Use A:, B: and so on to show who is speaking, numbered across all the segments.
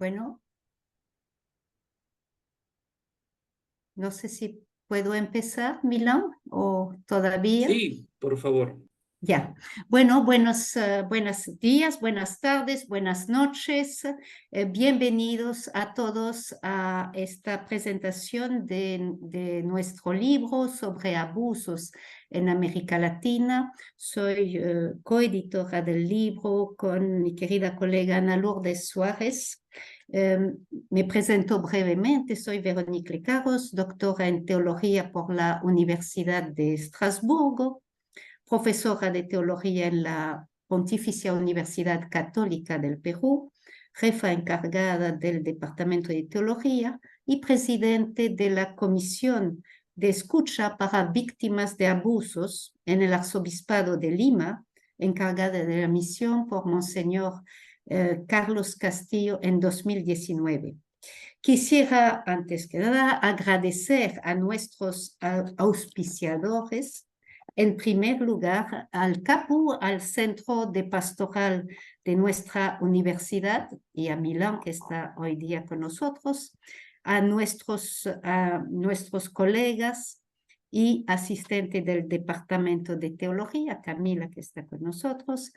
A: Bueno, no sé si puedo empezar, Milán, o todavía.
B: Sí, por favor.
A: Ya. Bueno, buenos días, buenas tardes, buenas noches. Bienvenidos a todos a esta presentación de nuestro libro sobre abusos en América Latina. Soy coeditora del libro con mi querida colega Ana Lourdes Suárez. Me presento brevemente, soy Veronique Lecaros, doctora en teología por la Universidad de Estrasburgo, profesora de teología en la Pontificia Universidad Católica del Perú, jefa encargada del Departamento de Teología y presidente de la Comisión de Escucha para Víctimas de Abusos en el Arzobispado de Lima, encargada de la misión por Monseñor Carlos Castillo en 2019. Quisiera, antes que nada, agradecer a nuestros auspiciadores, en primer lugar al CAPU, al Centro de Pastoral de nuestra universidad, y a Milán, que está hoy día con nosotros, a nuestros colegas y asistentes del Departamento de Teología, Camila, que está con nosotros,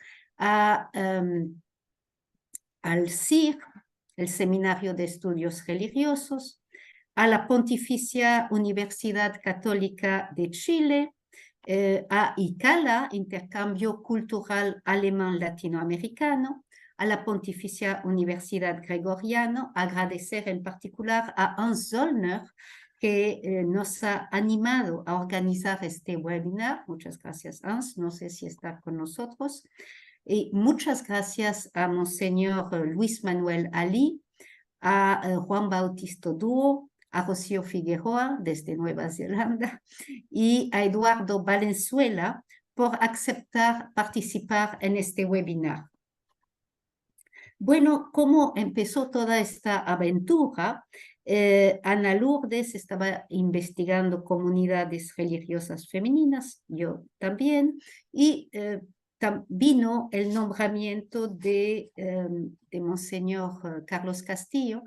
A: al CIR, el Seminario de Estudios Religiosos, a la Pontificia Universidad Católica de Chile, a ICALA, Intercambio Cultural Alemán Latinoamericano, a la Pontificia Universidad Gregoriano, agradecer en particular a Hans Zollner, que nos ha animado a organizar este webinar. Muchas gracias, Hans. No sé si está con nosotros. Y muchas gracias a Monseñor Luis Manuel Ali, a Juan Bautista Dúo, a Rocío Figueroa desde Nueva Zelanda y a Eduardo Valenzuela por aceptar participar en este webinar. Bueno, ¿cómo empezó toda esta aventura? Ana Lourdes estaba investigando comunidades religiosas femeninas, yo también, y vino el nombramiento de Monseñor Carlos Castillo.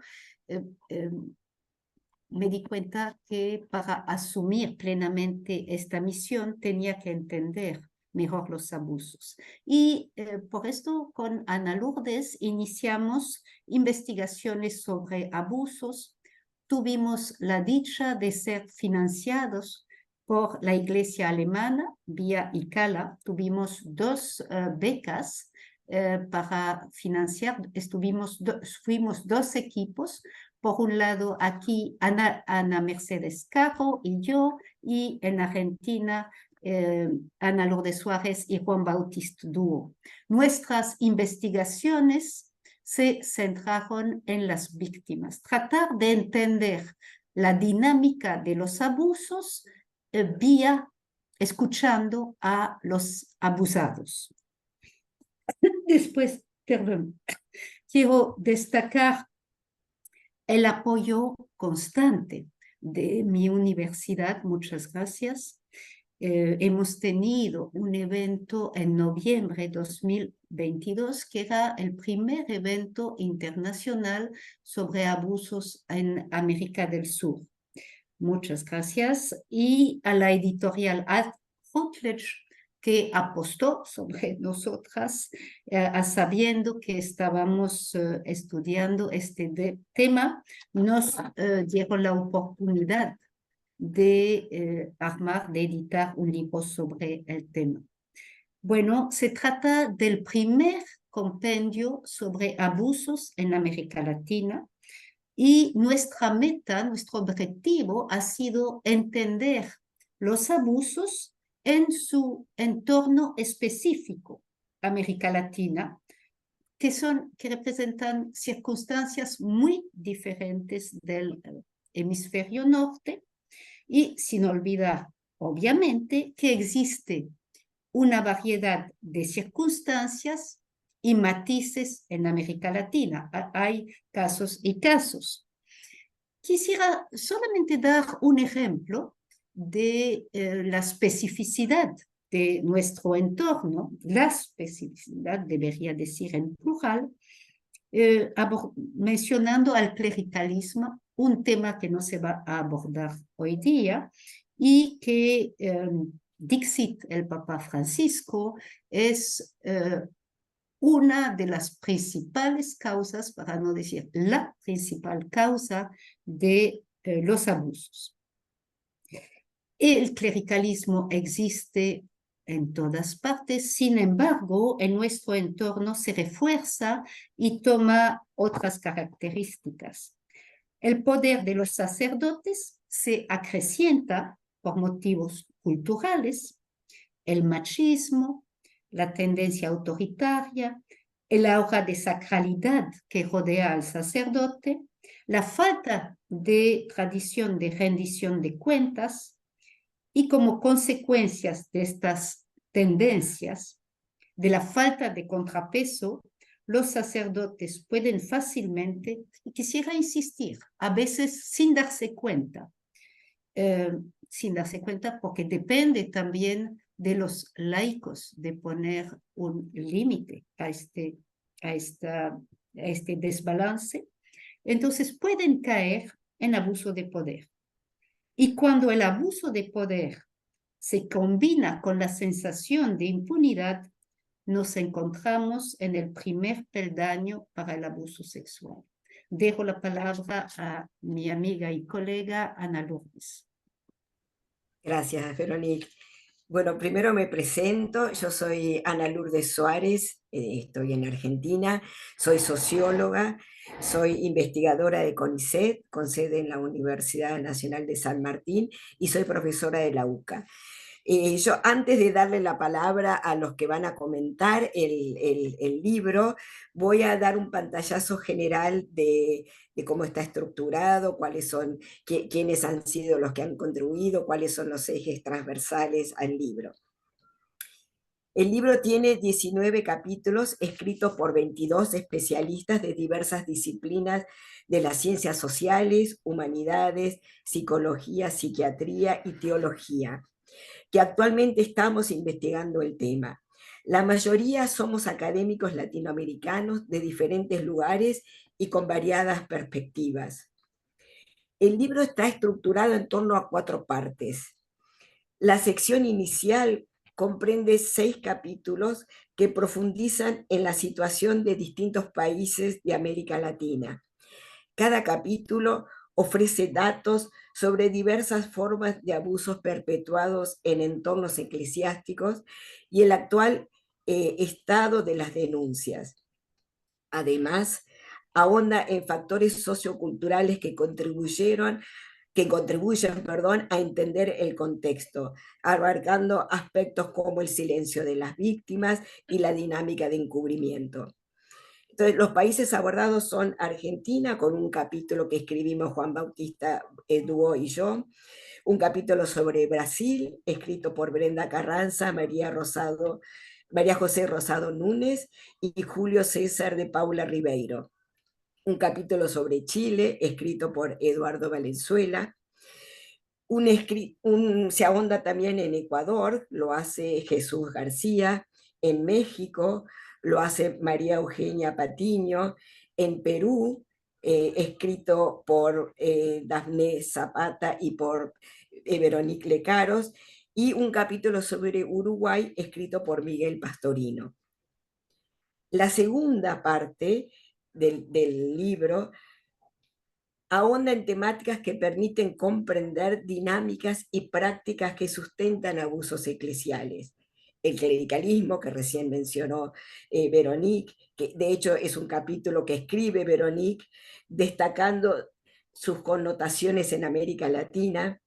A: Me di cuenta que para asumir plenamente esta misión tenía que entender mejor los abusos. Y por esto con Ana Lourdes iniciamos investigaciones sobre abusos. Tuvimos la dicha de ser financiados por la Iglesia Alemana vía ICALA. Tuvimos dos becas para financiar. Fuimos dos equipos. Por un lado, aquí Ana Mercedes Caro y yo, y en Argentina, Ana Lourdes Suárez y Juan Bautista Dúo. Nuestras investigaciones se centraron en las víctimas, tratar de entender la dinámica de los abusos vía escuchando a los abusados. Después, perdón, quiero destacar el apoyo constante de mi universidad. Muchas gracias. Hemos tenido un evento en noviembre de 2022 que era el primer evento internacional sobre abusos en América del Sur. Muchas gracias. Y a la editorial Ad Routledge, que apostó sobre nosotras, sabiendo que estábamos estudiando este tema, nos dieron la oportunidad de armar, de editar un libro sobre el tema. Bueno, se trata del primer compendio sobre abusos en América Latina y nuestra meta, nuestro objetivo ha sido entender los abusos en su entorno específico, América Latina, que representan circunstancias muy diferentes del hemisferio norte, y sin olvidar, obviamente, que existe una variedad de circunstancias y matices en América Latina. Hay casos y casos. Quisiera solamente dar un ejemplo de la especificidad de nuestro entorno. La especificidad, debería decir en plural, mencionando al clericalismo, un tema que no se va a abordar hoy día y que Dixit, el Papa Francisco, es una de las principales causas, para no decir la principal causa de los abusos. El clericalismo existe en todas partes, sin embargo, en nuestro entorno se refuerza y toma otras características. El poder de los sacerdotes se acrecienta por motivos culturales, el machismo, la tendencia autoritaria, el aura de sacralidad que rodea al sacerdote, la falta de tradición de rendición de cuentas, y como consecuencias de estas tendencias, de la falta de contrapeso, los sacerdotes pueden fácilmente, y quisiera insistir, a veces sin darse cuenta porque depende también de los laicos de poner un límite a este desbalance, entonces pueden caer en abuso de poder. Y cuando el abuso de poder se combina con la sensación de impunidad, nos encontramos en el primer peldaño para el abuso sexual. Dejo la palabra a mi amiga y colega Ana Lourdes.
B: Gracias, Veronique. Bueno, primero me presento, yo soy Ana Lourdes Suárez, estoy en Argentina, soy socióloga, soy investigadora de CONICET, con sede en la Universidad Nacional de San Martín, y soy profesora de la UCA. Yo, antes de darle la palabra a los que van a comentar el libro, voy a dar un pantallazo general de cómo está estructurado, quiénes han sido los que han contribuido, cuáles son los ejes transversales al libro. El libro tiene 19 capítulos escritos por 22 especialistas de diversas disciplinas de las ciencias sociales, humanidades, psicología, psiquiatría y teología, que actualmente estamos investigando el tema. La mayoría somos académicos latinoamericanos de diferentes lugares y con variadas perspectivas. El libro está estructurado en torno a 4 partes. La sección inicial comprende 6 capítulos que profundizan en la situación de distintos países de América Latina. Cada capítulo ofrece datos sobre diversas formas de abusos perpetuados en entornos eclesiásticos y el actual estado de las denuncias. Además, ahonda en factores socioculturales que contribuyen a entender el contexto, abarcando aspectos como el silencio de las víctimas y la dinámica de encubrimiento. Entonces, los países abordados son Argentina, con un capítulo que escribimos Juan Bautista Duo y yo, un capítulo sobre Brasil, escrito por Brenda Carranza, María José Rosado Núñez y Julio César de Paula Ribeiro. Un capítulo sobre Chile, escrito por Eduardo Valenzuela. Se ahonda también en Ecuador, lo hace Jesús García, en México lo hace María Eugenia Patiño, en Perú, escrito por Dafne Zapata y por Veronique Lecaros, y un capítulo sobre Uruguay escrito por Miguel Pastorino. La segunda parte del libro ahonda en temáticas que permiten comprender dinámicas y prácticas que sustentan abusos eclesiales. El clericalismo, que recién mencionó Veronique, que de hecho es un capítulo que escribe Veronique, destacando sus connotaciones en América Latina.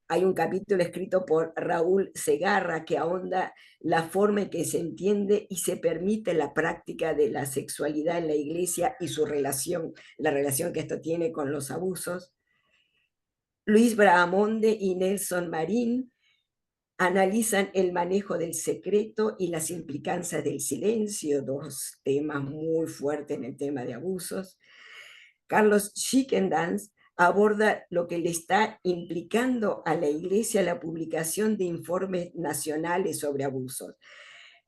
B: Hay un capítulo escrito por Raúl Segarra que ahonda la forma en que se entiende y se permite la práctica de la sexualidad en la iglesia y la relación que esto tiene con los abusos. Luis Brahamonde y Nelson Marín analizan el manejo del secreto y las implicancias del silencio, 2 temas muy fuertes en el tema de abusos. Carlos Schickendans aborda lo que le está implicando a la Iglesia la publicación de informes nacionales sobre abusos.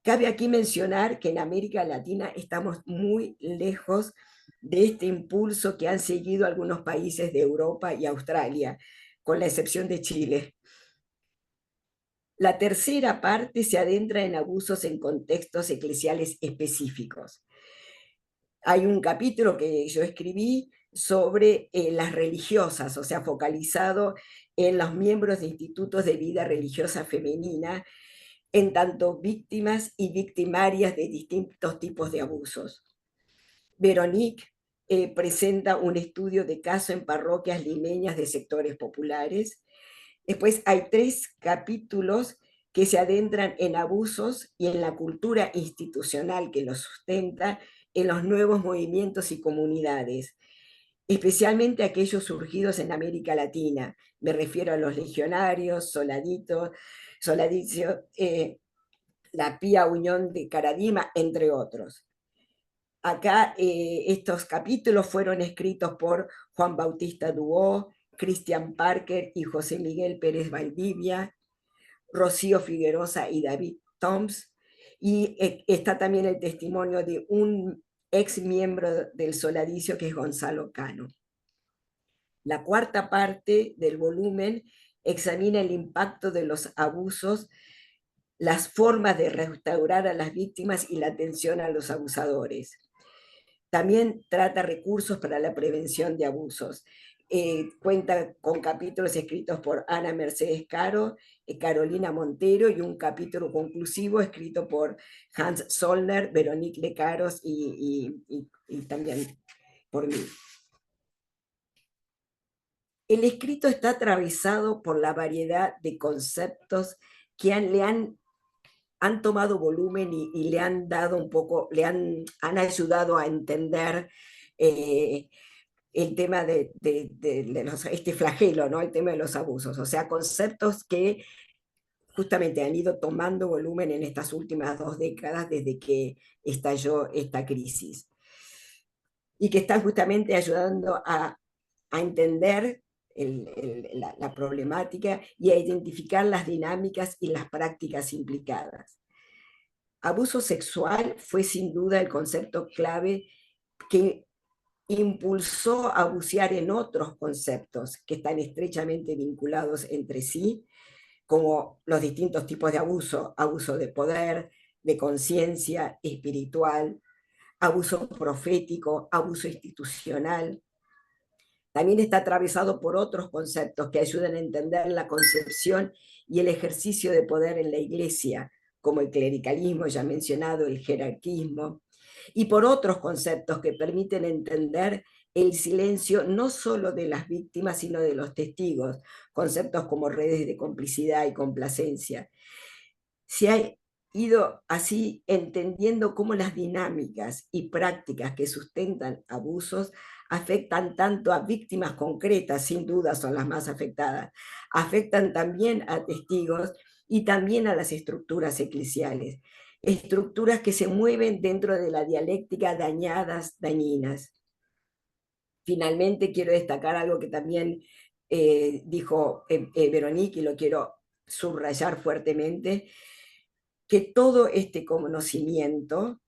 B: Cabe aquí mencionar que en América Latina estamos muy lejos de este impulso que han seguido algunos países de Europa y Australia, con la excepción de Chile. La tercera parte se adentra en abusos en contextos eclesiales específicos. Hay un capítulo que yo escribí sobre las religiosas, o sea, focalizado en los miembros de institutos de vida religiosa femenina, en tanto víctimas y victimarias de distintos tipos de abusos. Veronique presenta un estudio de caso en parroquias limeñas de sectores populares. Después hay 3 capítulos que se adentran en abusos y en la cultura institucional que los sustenta en los nuevos movimientos y comunidades, especialmente aquellos surgidos en América Latina. Me refiero a los legionarios, Soladicio, la Pía Unión de Caradima, entre otros. Acá estos capítulos fueron escritos por Juan Bautista Duó, Christian Parker y José Miguel Pérez Valdivia, Rocío Figueroa y David Toms, y está también el testimonio de un ex miembro del Soladicio que es Gonzalo Cano. La cuarta parte del volumen examina el impacto de los abusos, las formas de restaurar a las víctimas y la atención a los abusadores. También trata recursos para la prevención de abusos. Cuenta con capítulos escritos por Ana Mercedes Caro, Carolina Montero, y un capítulo conclusivo escrito por Hans Zollner, Veronique Lecaros y también por mí. El escrito está atravesado por la variedad de conceptos que han tomado volumen y le han dado un poco, han ayudado a entender el tema de este flagelo, ¿no? El tema de los abusos, o sea, conceptos que justamente han ido tomando volumen en estas últimas 2 décadas desde que estalló esta crisis, y que están justamente ayudando a entender la problemática y a identificar las dinámicas y las prácticas implicadas. Abuso sexual fue sin duda el concepto clave que impulsó a bucear en otros conceptos que están estrechamente vinculados entre sí, como los distintos tipos de abuso: abuso de poder, de conciencia espiritual, abuso profético, abuso institucional. También está atravesado por otros conceptos que ayudan a entender la concepción y el ejercicio de poder en la Iglesia, como el clericalismo ya mencionado, el jerarquismo, y por otros conceptos que permiten entender el silencio no solo de las víctimas, sino de los testigos, conceptos como redes de complicidad y complacencia. Se ha ido así entendiendo cómo las dinámicas y prácticas que sustentan abusos afectan tanto a víctimas concretas, sin duda son las más afectadas, afectan también a testigos y también a las estructuras eclesiales, estructuras que se mueven dentro de la dialéctica dañadas, dañinas. Finalmente quiero destacar algo que también dijo Veronique, y lo quiero subrayar fuertemente, que todo este conocimiento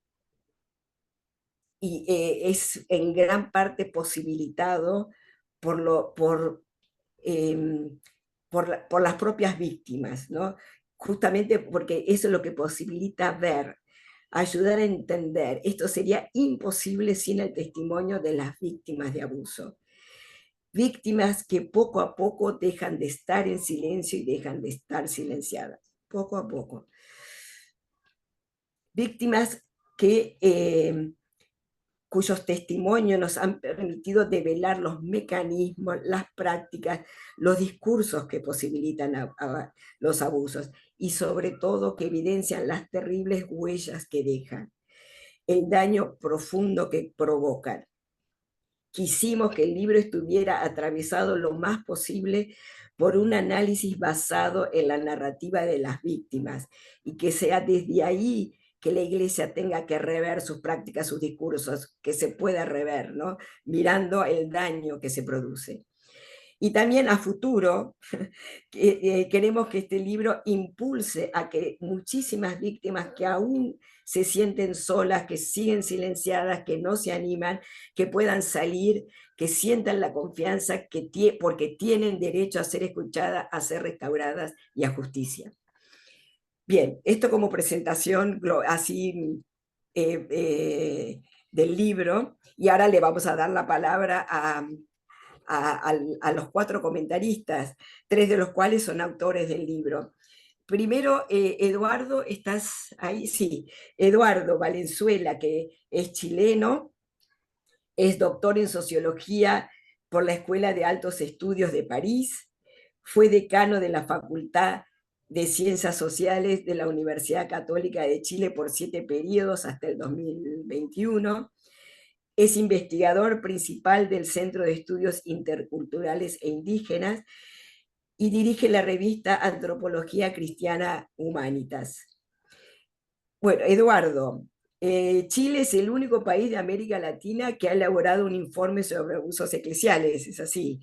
B: es en gran parte posibilitado por las propias víctimas, ¿no? Justamente porque eso es lo que posibilita ver, ayudar a entender. Esto sería imposible sin el testimonio de las víctimas de abuso. Víctimas que poco a poco dejan de estar en silencio y dejan de estar silenciadas, poco a poco. Víctimas cuyos testimonios nos han permitido develar los mecanismos, las prácticas, los discursos que posibilitan a los abusos, y sobre todo que evidencian las terribles huellas que dejan, el daño profundo que provocan. Quisimos que el libro estuviera atravesado lo más posible por un análisis basado en la narrativa de las víctimas, y que sea desde ahí que la Iglesia tenga que rever sus prácticas, sus discursos, que se pueda rever, ¿no? Mirando el daño que se produce. Y también a futuro, queremos que este libro impulse a que muchísimas víctimas que aún se sienten solas, que siguen silenciadas, que no se animan, que puedan salir, que sientan la confianza porque tienen derecho a ser escuchadas, a ser restauradas y a justicia. Bien, esto como presentación así del libro, y ahora le vamos a dar la palabra a los 4 comentaristas, 3 de los cuales son autores del libro. Primero, Eduardo, ¿estás ahí? Sí, Eduardo Valenzuela, que es chileno, es doctor en sociología por la Escuela de Altos Estudios de París, fue decano de la Facultad de Ciencias Sociales de la Universidad Católica de Chile por 7 periodos hasta el 2021. Es investigador principal del Centro de Estudios Interculturales e Indígenas y dirige la revista Antropología Cristiana Humanitas. Bueno, Eduardo, Chile es el único país de América Latina que ha elaborado un informe sobre abusos eclesiales, es así.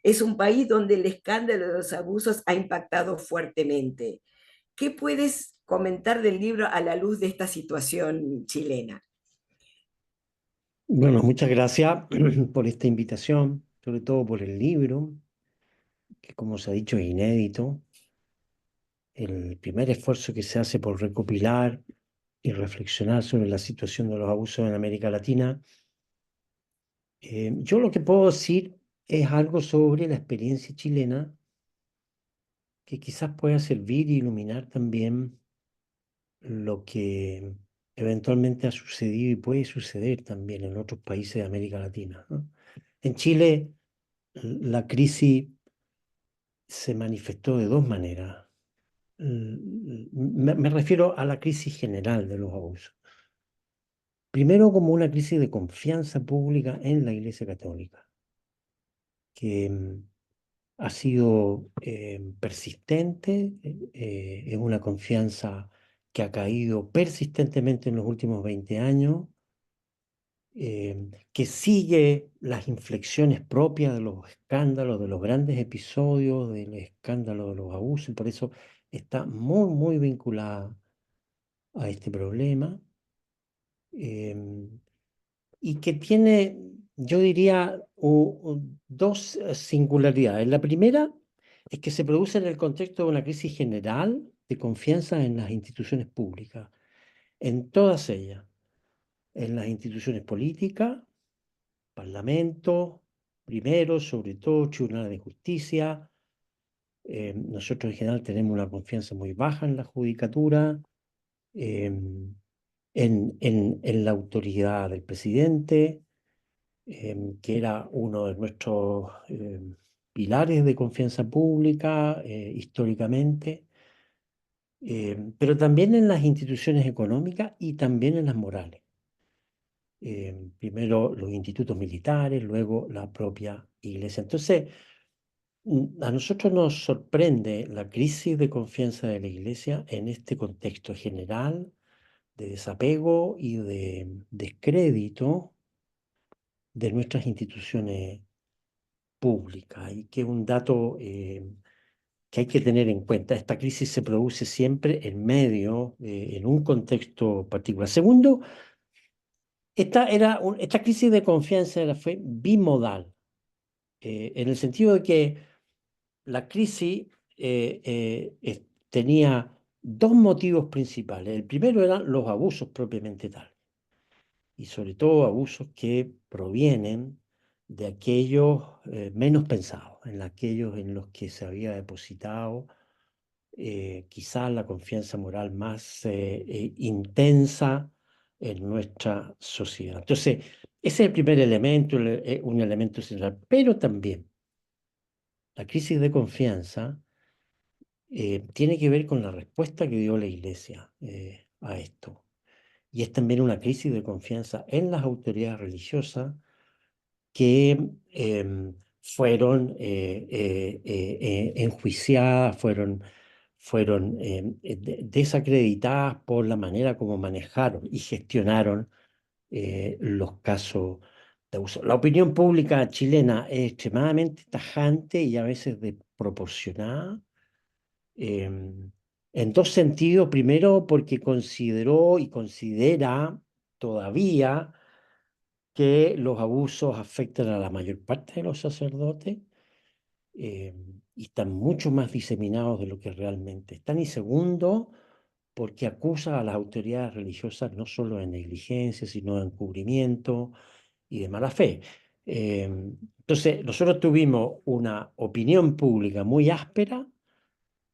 B: Es un país donde el escándalo de los abusos ha impactado fuertemente. ¿Qué puedes comentar del libro a la luz de esta situación chilena?
C: Bueno, muchas gracias por esta invitación, sobre todo por el libro, que como se ha dicho es inédito. El primer esfuerzo que se hace por recopilar y reflexionar sobre la situación de los abusos en América Latina. Yo lo que puedo decir es algo sobre la experiencia chilena que quizás pueda servir e iluminar también lo que eventualmente ha sucedido y puede suceder también en otros países de América Latina, ¿no? En Chile, la crisis se manifestó de dos maneras. Me refiero a la crisis general de los abusos. Primero, como una crisis de confianza pública en la Iglesia Católica, que ha sido persistente, es una confianza que ha caído persistentemente en los últimos 20 años, que sigue las inflexiones propias de los escándalos, de los grandes episodios, del escándalo de los abusos, y por eso está muy, muy vinculada a este problema, y que tiene, yo diría, dos singularidades. La primera es que se produce en el contexto de una crisis general de confianza en las instituciones públicas, en todas ellas, en las instituciones políticas, Parlamento, primero, sobre todo, Tribunal de Justicia. Nosotros en general tenemos una confianza muy baja en la judicatura, en la autoridad del presidente, que era uno de nuestros pilares de confianza pública históricamente, pero también en las instituciones económicas y también en las morales. Primero los institutos militares, luego la propia iglesia. Entonces, a nosotros nos sorprende la crisis de confianza de la iglesia en este contexto general de desapego y de descrédito de nuestras instituciones públicas, y que es un dato que hay que tener en cuenta. Esta crisis se produce siempre en medio, en un contexto particular. Segundo, esta crisis de confianza fue bimodal, en el sentido de que la crisis tenía dos motivos principales. El primero eran los abusos propiamente tal, y sobre todo abusos que provienen de aquellos menos pensados, en aquellos en los que se había depositado quizás la confianza moral más intensa en nuestra sociedad. Entonces, ese es el primer elemento, un elemento central, pero también la crisis de confianza tiene que ver con la respuesta que dio la Iglesia a esto. Y es también una crisis de confianza en las autoridades religiosas que fueron enjuiciadas, fueron desacreditadas por la manera como manejaron y gestionaron los casos de abuso. La opinión pública chilena es extremadamente tajante y a veces desproporcionada, en dos sentidos. Primero, porque consideró y considera todavía que los abusos afectan a la mayor parte de los sacerdotes, y están mucho más diseminados de lo que realmente están. Y segundo, porque acusa a las autoridades religiosas no solo de negligencia, sino de encubrimiento y de mala fe. Entonces, nosotros tuvimos una opinión pública muy áspera,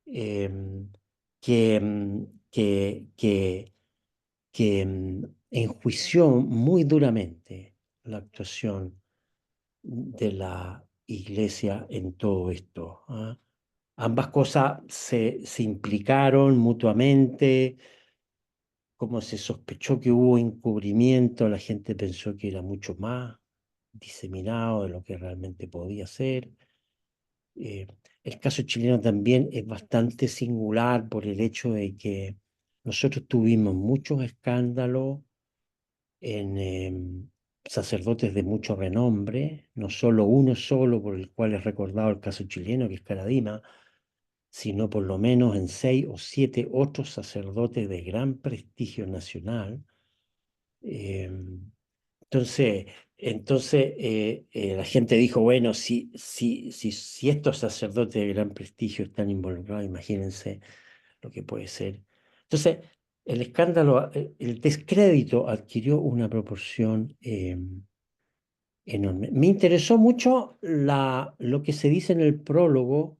C: que, enjuició muy duramente la actuación de la Iglesia en todo esto, ¿ah? Ambas cosas se implicaron mutuamente. Como se sospechó que hubo encubrimiento, la gente pensó que era mucho más diseminado de lo que realmente podía ser. Eh, el caso chileno también es bastante singular por el hecho de que nosotros tuvimos muchos escándalos en sacerdotes de mucho renombre, no solo uno solo por el cual es recordado el caso chileno, que es Caradima, sino por lo menos en 6 o 7 otros sacerdotes de gran prestigio nacional. Entonces, la gente dijo, bueno, si estos sacerdotes de gran prestigio están involucrados, imagínense lo que puede ser. Entonces, el escándalo, el descrédito adquirió una proporción enorme. Me interesó mucho lo que se dice en el prólogo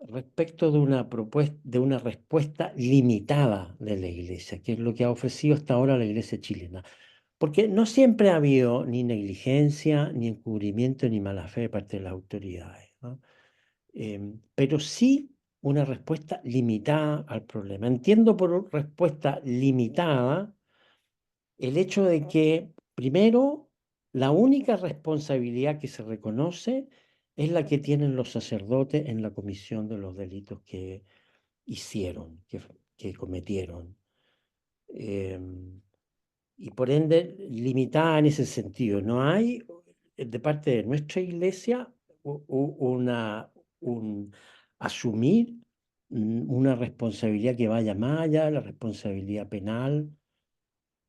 C: respecto de una propuesta, de una respuesta limitada de la Iglesia, que es lo que ha ofrecido hasta ahora la Iglesia chilena. Porque no siempre ha habido ni negligencia, ni encubrimiento, ni mala fe de parte de las autoridades, ¿no? Pero sí una respuesta limitada al problema. Entiendo por respuesta limitada el hecho de que, primero, la única responsabilidad que se reconoce es la que tienen los sacerdotes en la comisión de los delitos que hicieron, que cometieron. Y por ende, limitada en ese sentido. No hay, de parte de nuestra iglesia, un asumir una responsabilidad que vaya más allá de la responsabilidad penal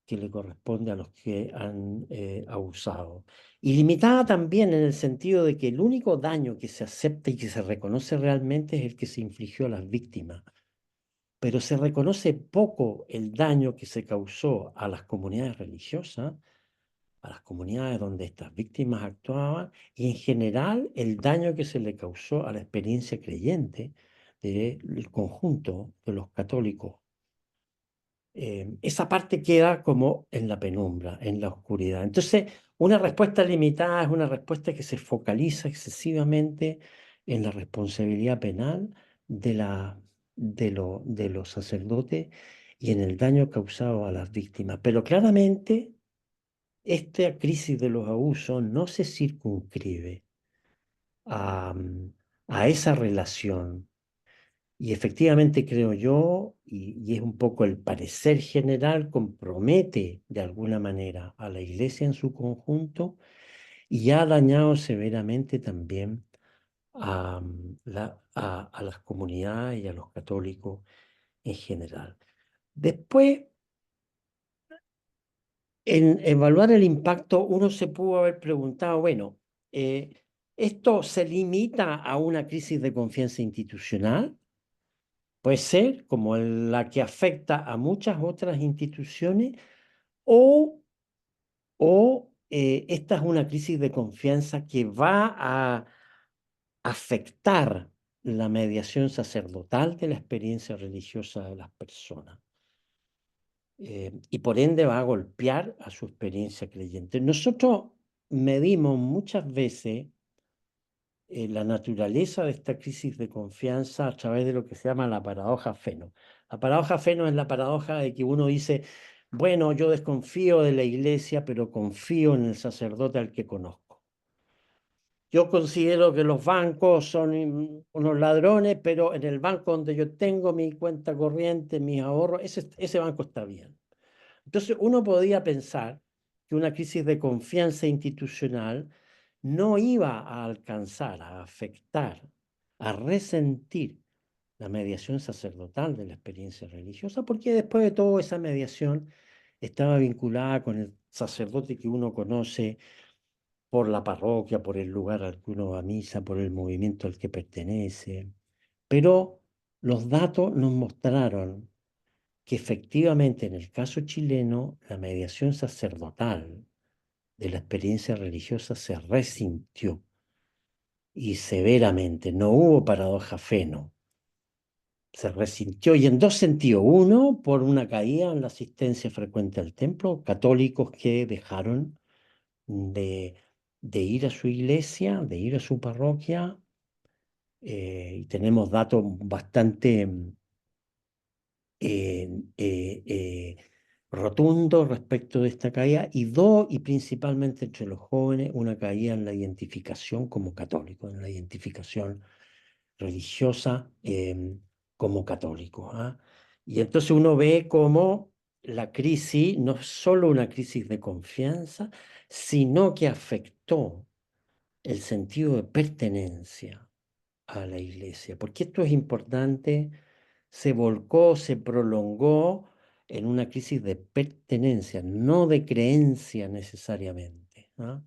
C: que le corresponde a los que han abusado. Y limitada también en el sentido de que el único daño que se acepta y que se reconoce realmente es el que se infligió a las víctimas. Pero se reconoce poco el daño que se causó a las comunidades religiosas, a las comunidades donde estas víctimas actuaban, y en general el daño que se le causó a la experiencia creyente del conjunto de los católicos. Esa parte queda como en la penumbra, en la oscuridad. Entonces, una respuesta limitada es una respuesta que se focaliza excesivamente en la responsabilidad penal de los sacerdotes y en el daño causado a las víctimas. Pero claramente, esta crisis de los abusos no se circunscribe a, a esa relación. Y efectivamente creo yo, y es un poco el parecer general, compromete de alguna manera a la Iglesia en su conjunto y ha dañado severamente también a las comunidades y a los católicos en general. Después, en evaluar el impacto, uno se pudo haber preguntado, bueno, ¿esto se limita a una crisis de confianza institucional? Puede ser como la que afecta a muchas otras instituciones, o, esta es una crisis de confianza que va a afectar la mediación sacerdotal de la experiencia religiosa de las personas. Y por ende va a golpear a su experiencia creyente. Nosotros medimos muchas veces la naturaleza de esta crisis de confianza a través de lo que se llama la paradoja Feno. La paradoja Feno es la paradoja de que uno dice, bueno, yo desconfío de la iglesia, pero confío en el sacerdote al que conozco. Yo considero que los bancos son unos ladrones, pero en el banco donde yo tengo mi cuenta corriente, mis ahorros, ese banco está bien. Entonces uno podría pensar que una crisis de confianza institucional no iba a alcanzar, a afectar, a resentir la mediación sacerdotal de la experiencia religiosa, porque después de todo esa mediación estaba vinculada con el sacerdote que uno conoce por la parroquia, por el lugar al que uno va a misa, por el movimiento al que pertenece. Pero los datos nos mostraron que efectivamente en el caso chileno la mediación sacerdotal de la experiencia religiosa se resintió y severamente, no hubo paradoja fe, no. Se resintió y en dos sentidos. Uno, por una caída en la asistencia frecuente al templo, católicos que dejaron de ir a su iglesia, de ir a su parroquia, y tenemos datos bastante eh, eh, eh, rotundos respecto de esta caída, y dos, y principalmente entre los jóvenes, una caída en la identificación como católico, en la identificación religiosa como católico. ¿Ah? Y entonces uno ve cómo la crisis no es solo una crisis de confianza, sino que afectó el sentido de pertenencia a la iglesia, porque esto es importante, se volcó, se prolongó en una crisis de pertenencia, no de creencia necesariamente. ¿Ah?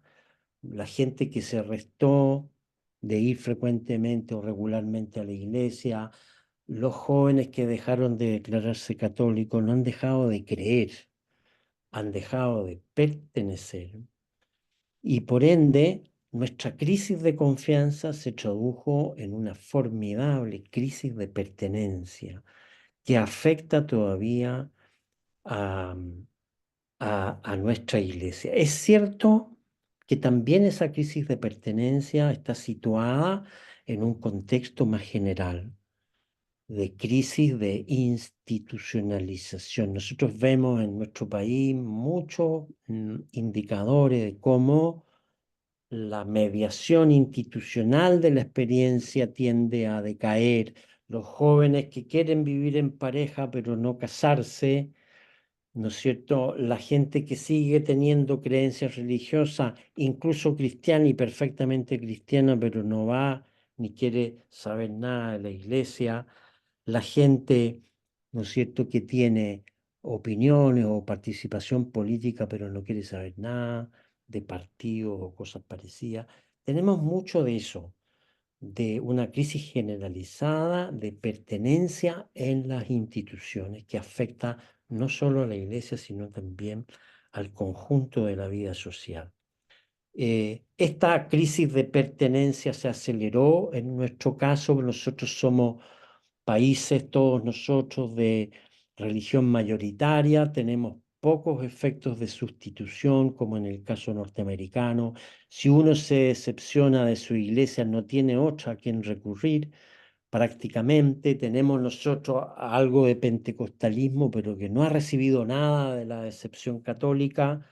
C: La gente que se restó de ir frecuentemente o regularmente a la iglesia, los jóvenes que dejaron de declararse católicos, no han dejado de creer, han dejado de pertenecer. Y por ende, nuestra crisis de confianza se tradujo en una formidable crisis de pertenencia que afecta todavía a, a nuestra iglesia. Es cierto que también esa crisis de pertenencia está situada en un contexto más general de crisis de institucionalización. Nosotros vemos en nuestro país muchos indicadores de cómo la mediación institucional de la experiencia tiende a decaer. Los jóvenes que quieren vivir en pareja pero no casarse, ¿no es cierto? La gente que sigue teniendo creencias religiosas, incluso cristiana y perfectamente cristiana, pero no va ni quiere saber nada de la iglesia. La gente, ¿no es cierto?, que tiene opiniones o participación política, pero no quiere saber nada de partidos o cosas parecidas. Tenemos mucho de eso, de una crisis generalizada de pertenencia en las instituciones que afecta no solo a la iglesia, sino también al conjunto de la vida social. Esta crisis de pertenencia se aceleró en nuestro caso. Nosotros somos países, todos nosotros, de religión mayoritaria, tenemos pocos efectos de sustitución, como en el caso norteamericano. Si uno se decepciona de su iglesia, no tiene otra a quien recurrir. Prácticamente tenemos nosotros algo de pentecostalismo, pero que no ha recibido nada de la decepción católica,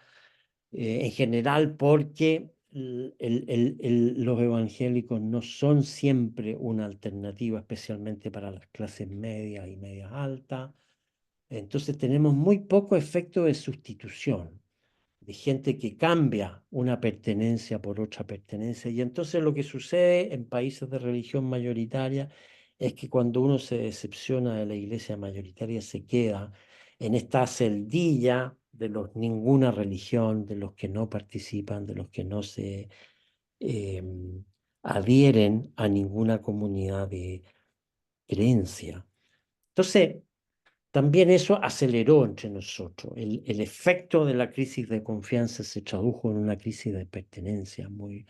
C: en general porque los evangélicos no son siempre una alternativa, especialmente para las clases medias y medias altas. Entonces tenemos muy poco efecto de sustitución, de gente que cambia una pertenencia por otra pertenencia. Y entonces lo que sucede en países de religión mayoritaria es que cuando uno se decepciona de la iglesia mayoritaria se queda en esta celdilla de los ninguna religión, de los que no participan, de los que no se adhieren a ninguna comunidad de creencia. Entonces, también eso aceleró entre nosotros. El efecto de la crisis de confianza se tradujo en una crisis de pertenencia muy,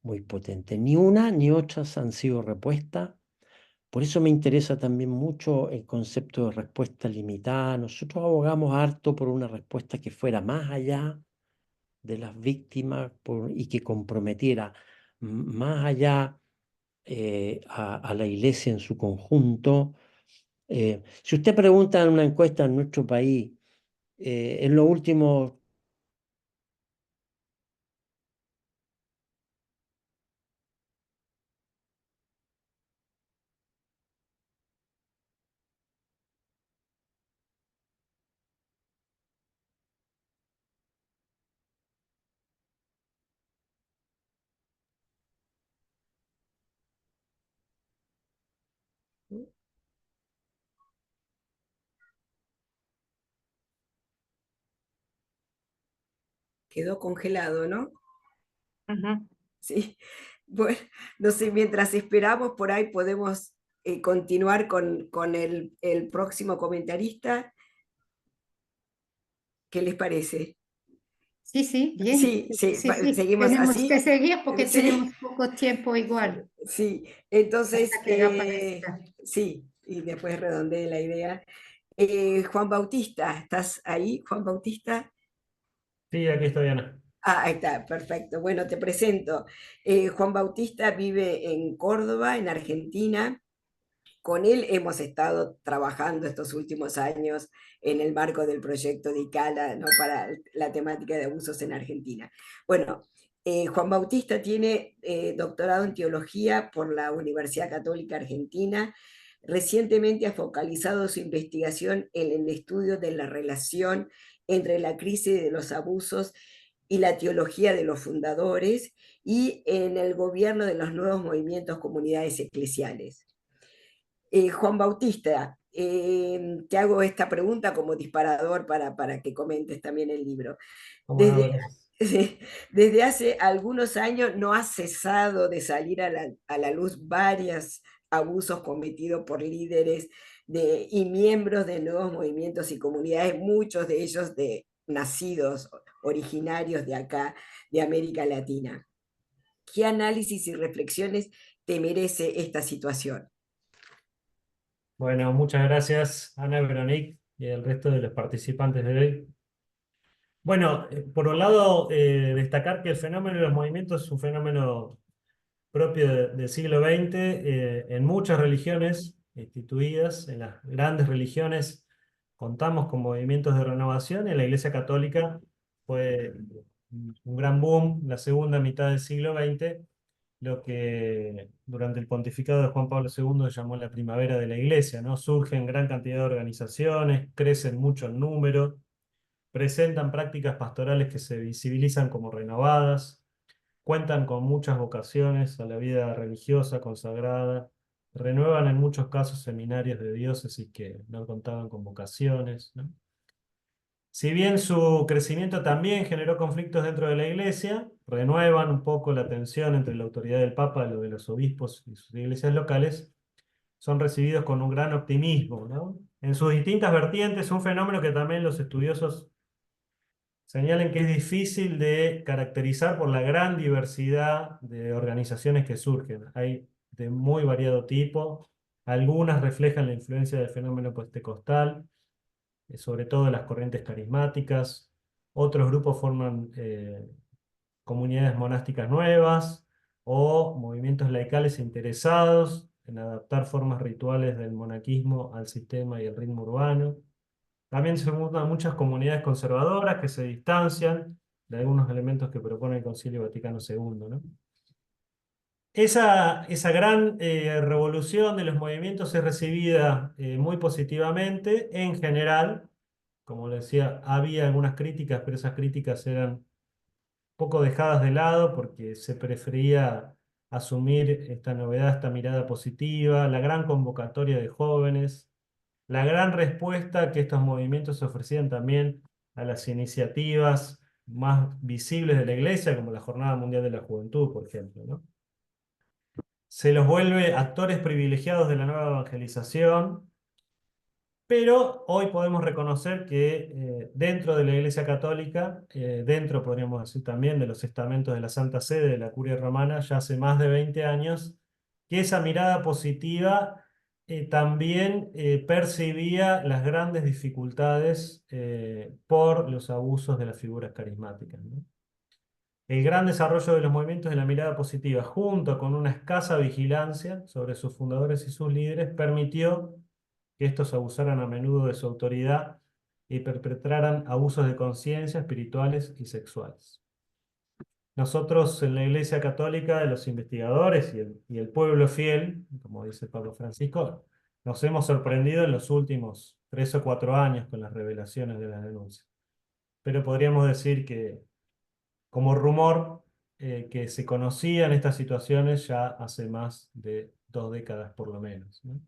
C: muy potente. Ni una ni otras han sido repuestas. Por eso me interesa también mucho el concepto de respuesta limitada. Nosotros abogamos harto por una respuesta que fuera más allá de las víctimas y que comprometiera más allá a la iglesia en su conjunto. Si usted pregunta en una encuesta en nuestro país, en los últimos
B: Quedó congelado, ¿no?
A: Ajá.
B: Sí. Bueno, no sé, mientras esperamos, por ahí podemos continuar con el próximo comentarista. ¿Qué les parece?
A: Sí, sí, bien.
B: Sí, sí,
A: Sí, sí,
B: seguimos
A: tenemos que
B: así.
A: seguir porque tenemos
B: Sí,
A: poco tiempo igual
B: sí. Entonces,
A: hasta que aparezca.
B: sí, y después redondeé la idea. Juan Bautista, ¿estás ahí, Juan Bautista?
D: Sí, aquí estoy, Ana.
B: Ah, ahí está, perfecto. Bueno, te presento. Juan Bautista vive en Córdoba, en Argentina. Con él hemos estado trabajando estos últimos años en el marco del proyecto de ICALA, ¿no? Para la temática de abusos en Argentina. Bueno, Juan Bautista tiene doctorado en teología por la Universidad Católica Argentina. Recientemente ha focalizado su investigación en el estudio de la relación entre la crisis de los abusos y la teología de los fundadores y en el gobierno de los nuevos movimientos comunidades eclesiales. Juan Bautista, te hago esta pregunta como disparador para que comentes también el libro.
D: ¿Cómo no?
B: Desde,
D: Gracias.
B: desde hace algunos años no ha cesado de salir a la luz varios abusos cometidos por líderes y miembros de nuevos movimientos y comunidades, muchos de ellos nacidos, originarios de acá, de América Latina. ¿Qué análisis y reflexiones te merece esta situación?
D: Bueno, muchas gracias, Ana, Veronique y el resto de los participantes de hoy. Bueno, por un lado, destacar que el fenómeno de los movimientos es un fenómeno propio del siglo XX en muchas religiones instituidas, en las grandes religiones contamos con movimientos de renovación. En la Iglesia Católica fue un gran boom la segunda mitad del siglo XX, lo que durante el pontificado de Juan Pablo II se llamó la primavera de la Iglesia, ¿no? Surgen gran cantidad de organizaciones, crecen mucho en número, presentan prácticas pastorales que se visibilizan como renovadas, cuentan con muchas vocaciones a la vida religiosa consagrada, renuevan en muchos casos seminarios de diócesis que no contaban con vocaciones, ¿no? Si bien su crecimiento también generó conflictos dentro de la Iglesia, renuevan un poco la tensión entre la autoridad del Papa y lo de los obispos y sus iglesias locales, son recibidos con un gran optimismo, ¿no? En sus distintas vertientes, un fenómeno que también los estudiosos señalan que es difícil de caracterizar por la gran diversidad de organizaciones que surgen. Hay de muy variado tipo, algunas reflejan la influencia del fenómeno pentecostal, sobre todo las corrientes carismáticas. Otros grupos forman comunidades monásticas nuevas o movimientos laicales interesados en adaptar formas rituales del monaquismo al sistema y el ritmo urbano. También se juntan muchas comunidades conservadoras que se distancian de algunos elementos que propone el Concilio Vaticano II, ¿no? Esa gran revolución de los movimientos es recibida muy positivamente en general. Como le decía, había algunas críticas, pero esas críticas eran poco dejadas de lado porque se prefería asumir esta novedad, esta mirada positiva, la gran convocatoria de jóvenes, la gran respuesta que estos movimientos ofrecían también a las iniciativas más visibles de la Iglesia, como la Jornada Mundial de la Juventud, por ejemplo, ¿no? Se los vuelve actores privilegiados de la nueva evangelización, pero hoy podemos reconocer que dentro de la Iglesia Católica, dentro podríamos decir también de los estamentos de la Santa Sede de la Curia Romana, ya hace más de 20 años, que esa mirada positiva también percibía las grandes dificultades por los abusos de las figuras carismáticas, ¿no? El gran desarrollo de los movimientos de la mirada positiva, junto con una escasa vigilancia sobre sus fundadores y sus líderes, permitió que estos abusaran a menudo de su autoridad y perpetraran abusos de conciencia espirituales y sexuales. Nosotros en la Iglesia Católica, los investigadores y el pueblo fiel, como dice Pablo Francisco, nos hemos sorprendido en los últimos 3 o 4 años con las revelaciones de las denuncias. Pero podríamos decir que, como rumor, que se conocían estas situaciones ya hace más de 2 décadas por lo menos, ¿no?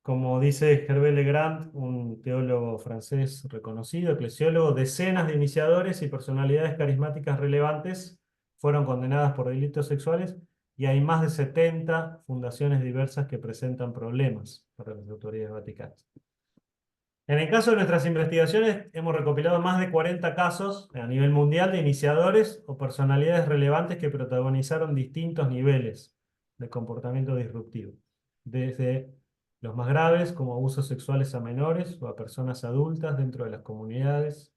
D: como dice Hervé Legrand, un teólogo francés reconocido, eclesiólogo, decenas de iniciadores y personalidades carismáticas relevantes fueron condenadas por delitos sexuales y hay más de 70 fundaciones diversas que presentan problemas para las autoridades vaticanas. En el caso de nuestras investigaciones, hemos recopilado más de 40 casos a nivel mundial de iniciadores o personalidades relevantes que protagonizaron distintos niveles de comportamiento disruptivo, desde los más graves, como abusos sexuales a menores o a personas adultas dentro de las comunidades,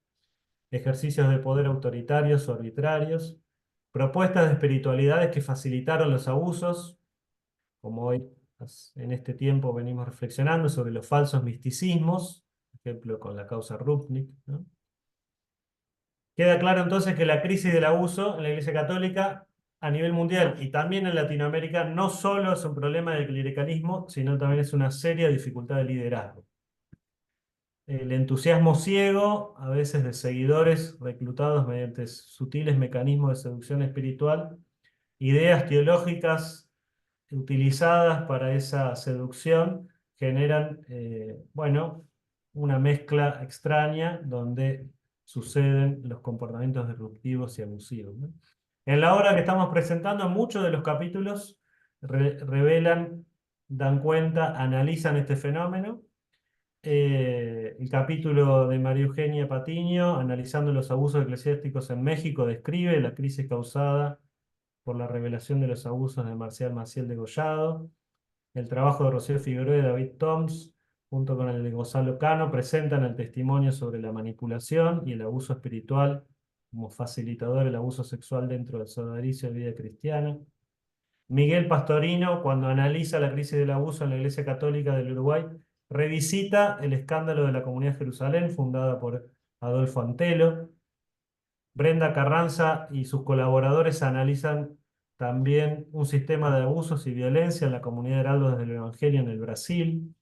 D: ejercicios de poder autoritarios o arbitrarios, propuestas de espiritualidades que facilitaron los abusos, como hoy en este tiempo venimos reflexionando sobre los falsos misticismos, por ejemplo con la causa Rupnik, ¿no? Queda claro entonces que la crisis del abuso en la Iglesia Católica a nivel mundial y también en Latinoamérica no solo es un problema del clericalismo, sino también es una seria dificultad de liderazgo. El entusiasmo ciego, a veces de seguidores reclutados mediante sutiles mecanismos de seducción espiritual, ideas teológicas utilizadas para esa seducción, generan, bueno, una mezcla extraña donde suceden los comportamientos disruptivos y abusivos, ¿no? En la obra que estamos presentando, muchos de los capítulos revelan, dan cuenta, analizan este fenómeno. El capítulo de María Eugenia Patiño, analizando los abusos eclesiásticos en México, describe la crisis causada por la revelación de los abusos de Marcial Maciel Degollado. El trabajo de Rocío Figueroa y David Toms, junto con el de Gonzalo Cano, presentan el testimonio sobre la manipulación y el abuso espiritual como facilitador del abuso sexual dentro del sodalicio de vida cristiana. Miguel Pastorino, cuando analiza la crisis del abuso en la Iglesia Católica del Uruguay, revisita el escándalo de la Comunidad de Jerusalén, fundada por Adolfo Antelo. Brenda Carranza y sus colaboradores analizan también un sistema de abusos y violencia en la comunidad Heraldos del Evangelio en el Brasil.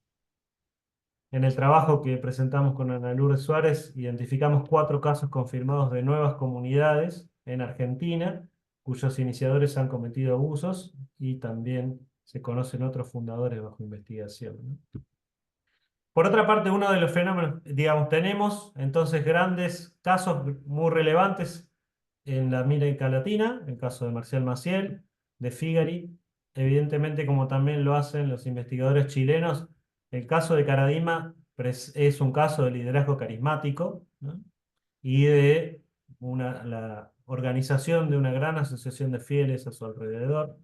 D: En el trabajo que presentamos con Ana Lourdes Suárez, identificamos 4 casos confirmados de nuevas comunidades en Argentina, cuyos iniciadores han cometido abusos y también se conocen otros fundadores bajo investigación, ¿no? Por otra parte, uno de los fenómenos, digamos, tenemos entonces grandes casos muy relevantes en la América Latina, el caso de Marcial Maciel, de Figari, evidentemente como también lo hacen los investigadores chilenos. El caso de Caradima es un caso de liderazgo carismático, ¿no? Y de la organización de una gran asociación de fieles a su alrededor.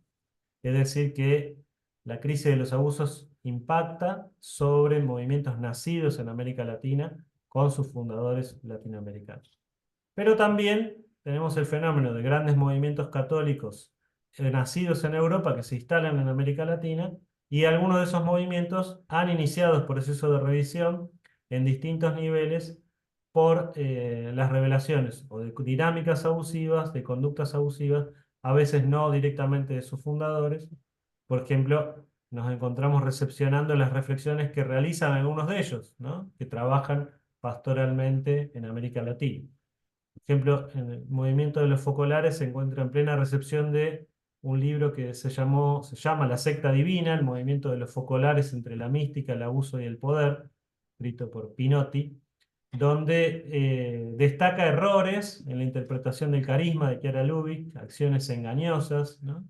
D: Es decir, que la crisis de los abusos impacta sobre movimientos nacidos en América Latina con sus fundadores latinoamericanos. Pero también tenemos el fenómeno de grandes movimientos católicos nacidos en Europa que se instalan en América Latina, y algunos de esos movimientos han iniciado el proceso de revisión en distintos niveles por las revelaciones o de dinámicas abusivas, de conductas abusivas, a veces no directamente de sus fundadores. Por ejemplo, nos encontramos recepcionando las reflexiones que realizan algunos de ellos, ¿no? Que trabajan pastoralmente en América Latina. Por ejemplo, en el movimiento de los focolares se encuentra en plena recepción de un libro que se llama La secta divina, el movimiento de los focolares entre la mística, el abuso y el poder, escrito por Pinotti, donde destaca errores en la interpretación del carisma de Chiara Lubich, acciones engañosas, ¿no?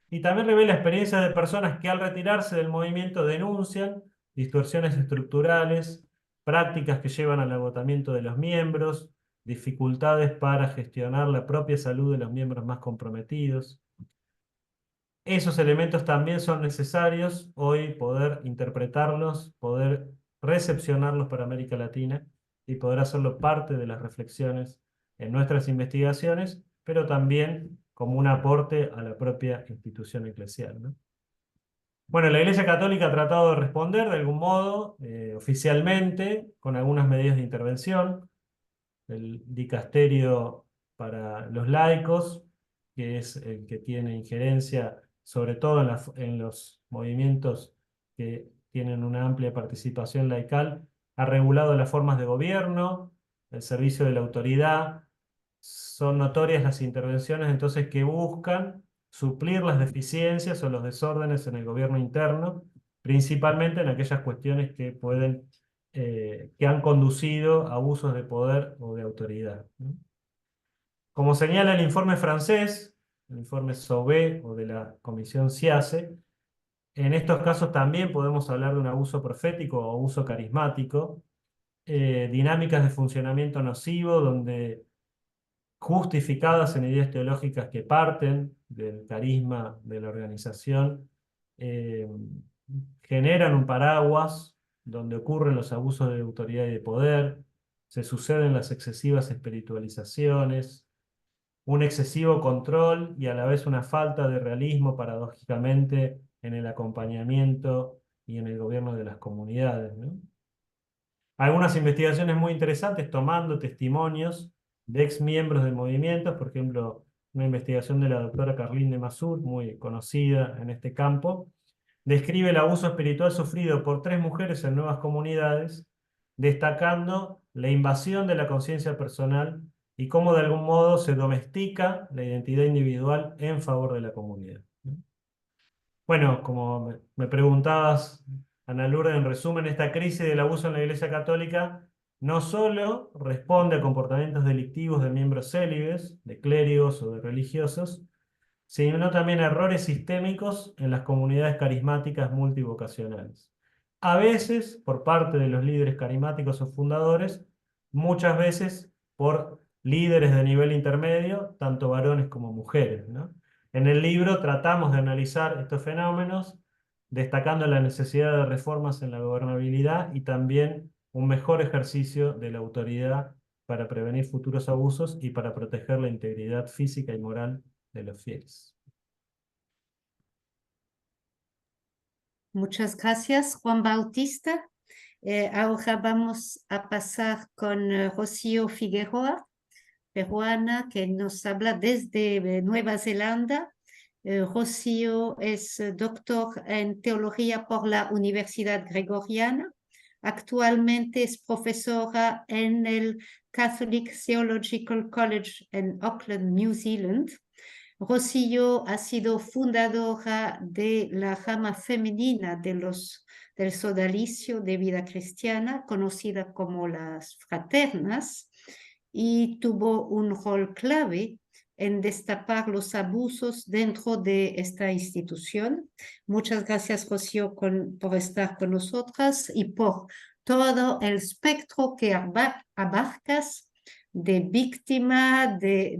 D: Y también revela experiencias de personas que al retirarse del movimiento denuncian distorsiones estructurales, prácticas que llevan al agotamiento de los miembros, dificultades para gestionar la propia salud de los miembros más comprometidos. Esos elementos también son necesarios hoy poder interpretarlos, poder recepcionarlos para América Latina y poder hacerlo parte de las reflexiones en nuestras investigaciones, pero también como un aporte a la propia institución eclesial, ¿no? Bueno, la Iglesia Católica ha tratado de responder de algún modo, oficialmente, con algunas medidas de intervención. El dicasterio para los laicos, que es el que tiene injerencia sobre todo en los movimientos que tienen una amplia participación laical, ha regulado las formas de gobierno, el servicio de la autoridad. Son notorias las intervenciones entonces que buscan suplir las deficiencias o los desórdenes en el gobierno interno principalmente en aquellas cuestiones que pueden, que han conducido a abusos de poder o de autoridad, ¿no? Como señala el informe francés, el informe Sauvé o de la Comisión SIACE, en estos casos también podemos hablar de un abuso profético o abuso carismático, dinámicas de funcionamiento nocivo donde justificadas en ideas teológicas que parten del carisma de la organización, eh, generan un paraguas donde ocurren los abusos de autoridad y de poder, se suceden las excesivas espiritualizaciones, un excesivo control y a la vez una falta de realismo, paradójicamente, en el acompañamiento y en el gobierno de las comunidades, ¿no? Algunas investigaciones muy interesantes tomando testimonios de ex miembros de movimientos, por ejemplo, una investigación de la doctora Carline de Mazur, muy conocida en este campo, describe el abuso espiritual sufrido por 3 mujeres en nuevas comunidades, destacando la invasión de la conciencia personal y cómo de algún modo se domestica la identidad individual en favor de la comunidad. Bueno, como me preguntabas, Ana Lourdes, en resumen, esta crisis del abuso en la Iglesia Católica no solo responde a comportamientos delictivos de miembros célibes, de clérigos o de religiosos, sino también a errores sistémicos en las comunidades carismáticas multivocacionales. A veces por parte de los líderes carismáticos o fundadores, muchas veces por líderes de nivel intermedio, tanto varones como mujeres, ¿no? En el libro tratamos de analizar estos fenómenos, destacando la necesidad de reformas en la gobernabilidad y también un mejor ejercicio de la autoridad para prevenir futuros abusos y para proteger la integridad física y moral de los fieles.
A: Muchas gracias, Juan Bautista. Ahora vamos a pasar con Rocío Figueroa, peruana, que nos habla desde Nueva Zelanda. Rocío es doctor en teología por la Universidad Gregoriana. Actualmente es profesora en el Catholic Theological College en Auckland, New Zealand. Rocío ha sido fundadora de la rama femenina del sodalicio de vida cristiana, conocida como las fraternas, y tuvo un rol clave en destapar los abusos dentro de esta institución. Muchas gracias, Rocío, por estar con nosotras y por todo el espectro que abarcas de víctima, de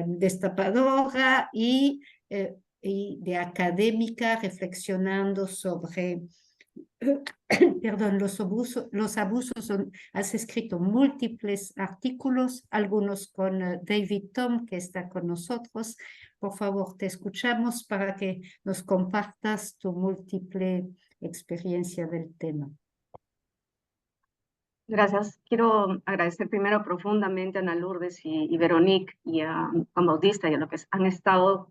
A: destapadora y de académica reflexionando sobre perdón, los abusos. Has escrito múltiples artículos, algunos con David Tom, que está con nosotros. Por favor, te escuchamos para que nos compartas tu múltiple experiencia del tema.
E: Gracias. Quiero agradecer primero profundamente a Ana Lourdes y Veronique y a Juan Bautista y a los que han estado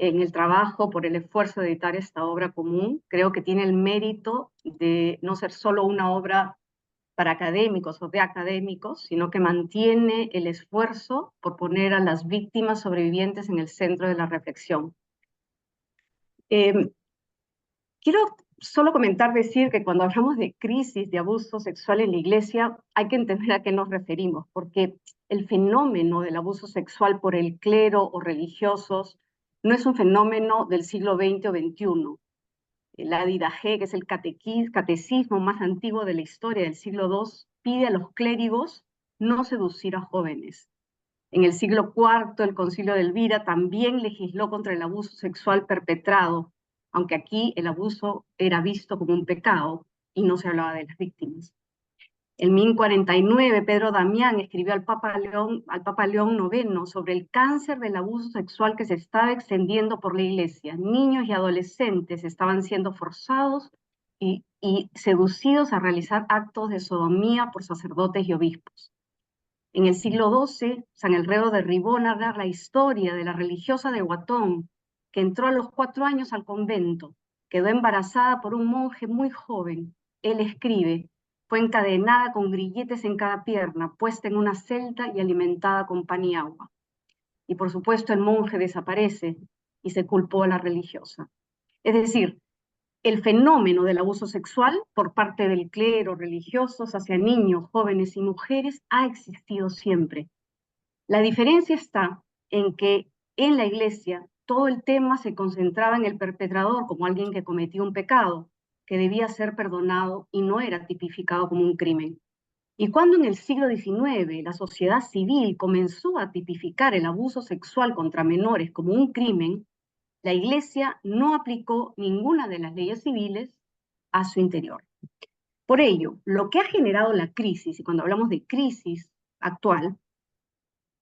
E: en el trabajo por el esfuerzo de editar esta obra común. Creo que tiene el mérito de no ser solo una obra para académicos o de académicos, sino que mantiene el esfuerzo por poner a las víctimas sobrevivientes en el centro de la reflexión. Quiero solo decir que cuando hablamos de crisis de abuso sexual en la Iglesia, hay que entender a qué nos referimos, porque el fenómeno del abuso sexual por el clero o religiosos no es un fenómeno del siglo XX o XXI. La Didache, que es el catecismo más antiguo de la historia del siglo II, pide a los clérigos no seducir a jóvenes. En el siglo IV, el Concilio de Elvira también legisló contra el abuso sexual perpetrado, aunque aquí el abuso era visto como un pecado y no se hablaba de las víctimas. En 1049, Pedro Damián escribió al Papa León IX sobre el cáncer del abuso sexual que se estaba extendiendo por la Iglesia. Niños y adolescentes estaban siendo forzados y seducidos a realizar actos de sodomía por sacerdotes y obispos. En el siglo XII, San Elreo de Ribó narra la historia de la religiosa de Guatón, que entró a los 4 años al convento, quedó embarazada por un monje muy joven. Él escribe: fue encadenada con grilletes en cada pierna, puesta en una celda y alimentada con pan y agua. Y por supuesto el monje desaparece y se culpó a la religiosa. Es decir, El fenómeno del abuso sexual por parte del clero religiosos hacia niños, jóvenes y mujeres ha existido siempre. La diferencia está en que en la iglesia todo el tema se concentraba en el perpetrador como alguien que cometió un pecado, que debía ser perdonado y no era tipificado como un crimen. Y cuando en el siglo XIX la sociedad civil comenzó a tipificar el abuso sexual contra menores como un crimen, la Iglesia no aplicó ninguna de las leyes civiles a su interior. Por ello, lo que ha generado la crisis, y cuando hablamos de crisis actual,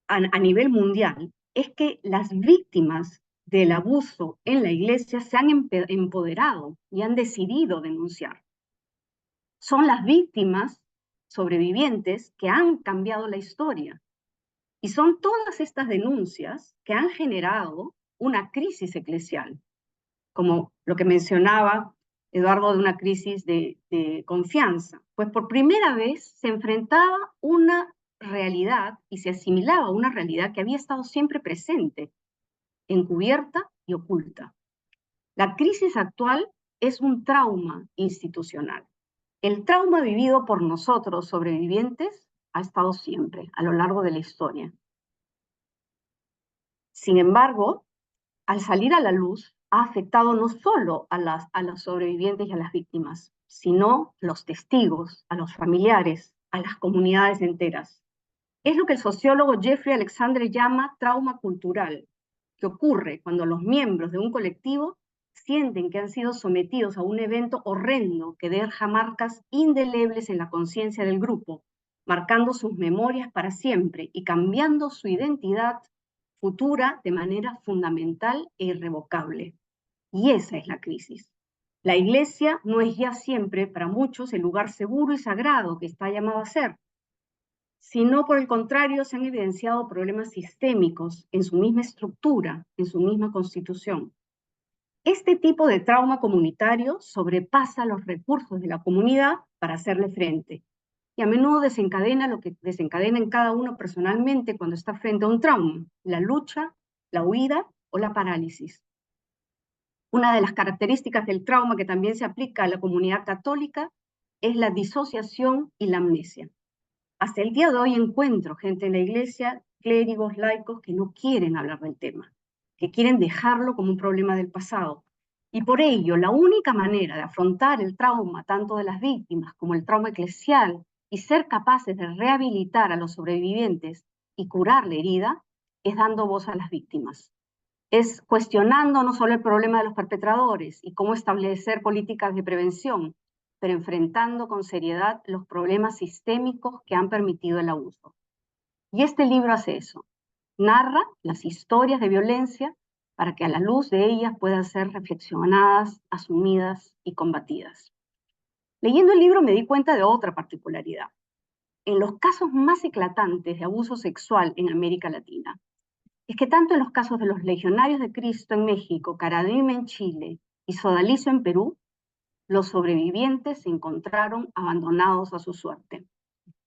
E: a nivel mundial, es que las víctimas del abuso en la Iglesia se han empoderado y han decidido denunciar. Son las víctimas sobrevivientes que han cambiado la historia. Y son todas estas denuncias que han generado una crisis eclesial, como lo que mencionaba Eduardo de una crisis de confianza. Pues por primera vez se enfrentaba una realidad y se asimilaba a una realidad que había estado siempre presente, encubierta y oculta. La crisis actual es un trauma institucional. El trauma vivido por nosotros, sobrevivientes, ha estado siempre, a lo largo de la historia. Sin embargo, al salir a la luz, ha afectado no solo a los sobrevivientes y a las víctimas, sino a los testigos, a los familiares, a las comunidades enteras. Es lo que el sociólogo Jeffrey Alexander llama trauma cultural, que ocurre cuando los miembros de un colectivo sienten que han sido sometidos a un evento horrendo que deja marcas indelebles en la conciencia del grupo, marcando sus memorias para siempre y cambiando su identidad futura de manera fundamental e irrevocable. Y esa es la crisis. La Iglesia no es ya siempre para muchos el lugar seguro y sagrado que está llamado a ser, sino por el contrario se han evidenciado problemas sistémicos en su misma estructura, en su misma constitución. Este tipo de trauma comunitario sobrepasa los recursos de la comunidad para hacerle frente y a menudo desencadena lo que desencadena en cada uno personalmente cuando está frente a un trauma, la lucha, la huida o la parálisis. Una de las características del trauma que también se aplica a la comunidad católica es la disociación y la amnesia. Hasta el día de hoy encuentro gente en la iglesia, clérigos, laicos, que no quieren hablar del tema, que quieren dejarlo como un problema del pasado. Y por ello, la única manera de afrontar el trauma, tanto de las víctimas como el trauma eclesial, y ser capaces de rehabilitar a los sobrevivientes y curar la herida, es dando voz a las víctimas. Es cuestionando no solo el problema de los perpetradores y cómo establecer políticas de prevención, pero enfrentando con seriedad los problemas sistémicos que han permitido el abuso. Y este libro hace eso. Narra las historias de violencia para que a la luz de ellas puedan ser reflexionadas, asumidas y combatidas. Leyendo el libro me di cuenta de otra particularidad. En los casos más eclatantes de abuso sexual en América Latina, es que tanto en los casos de los Legionarios de Cristo en México, Caradima en Chile y Sodalicio en Perú, los sobrevivientes se encontraron abandonados a su suerte.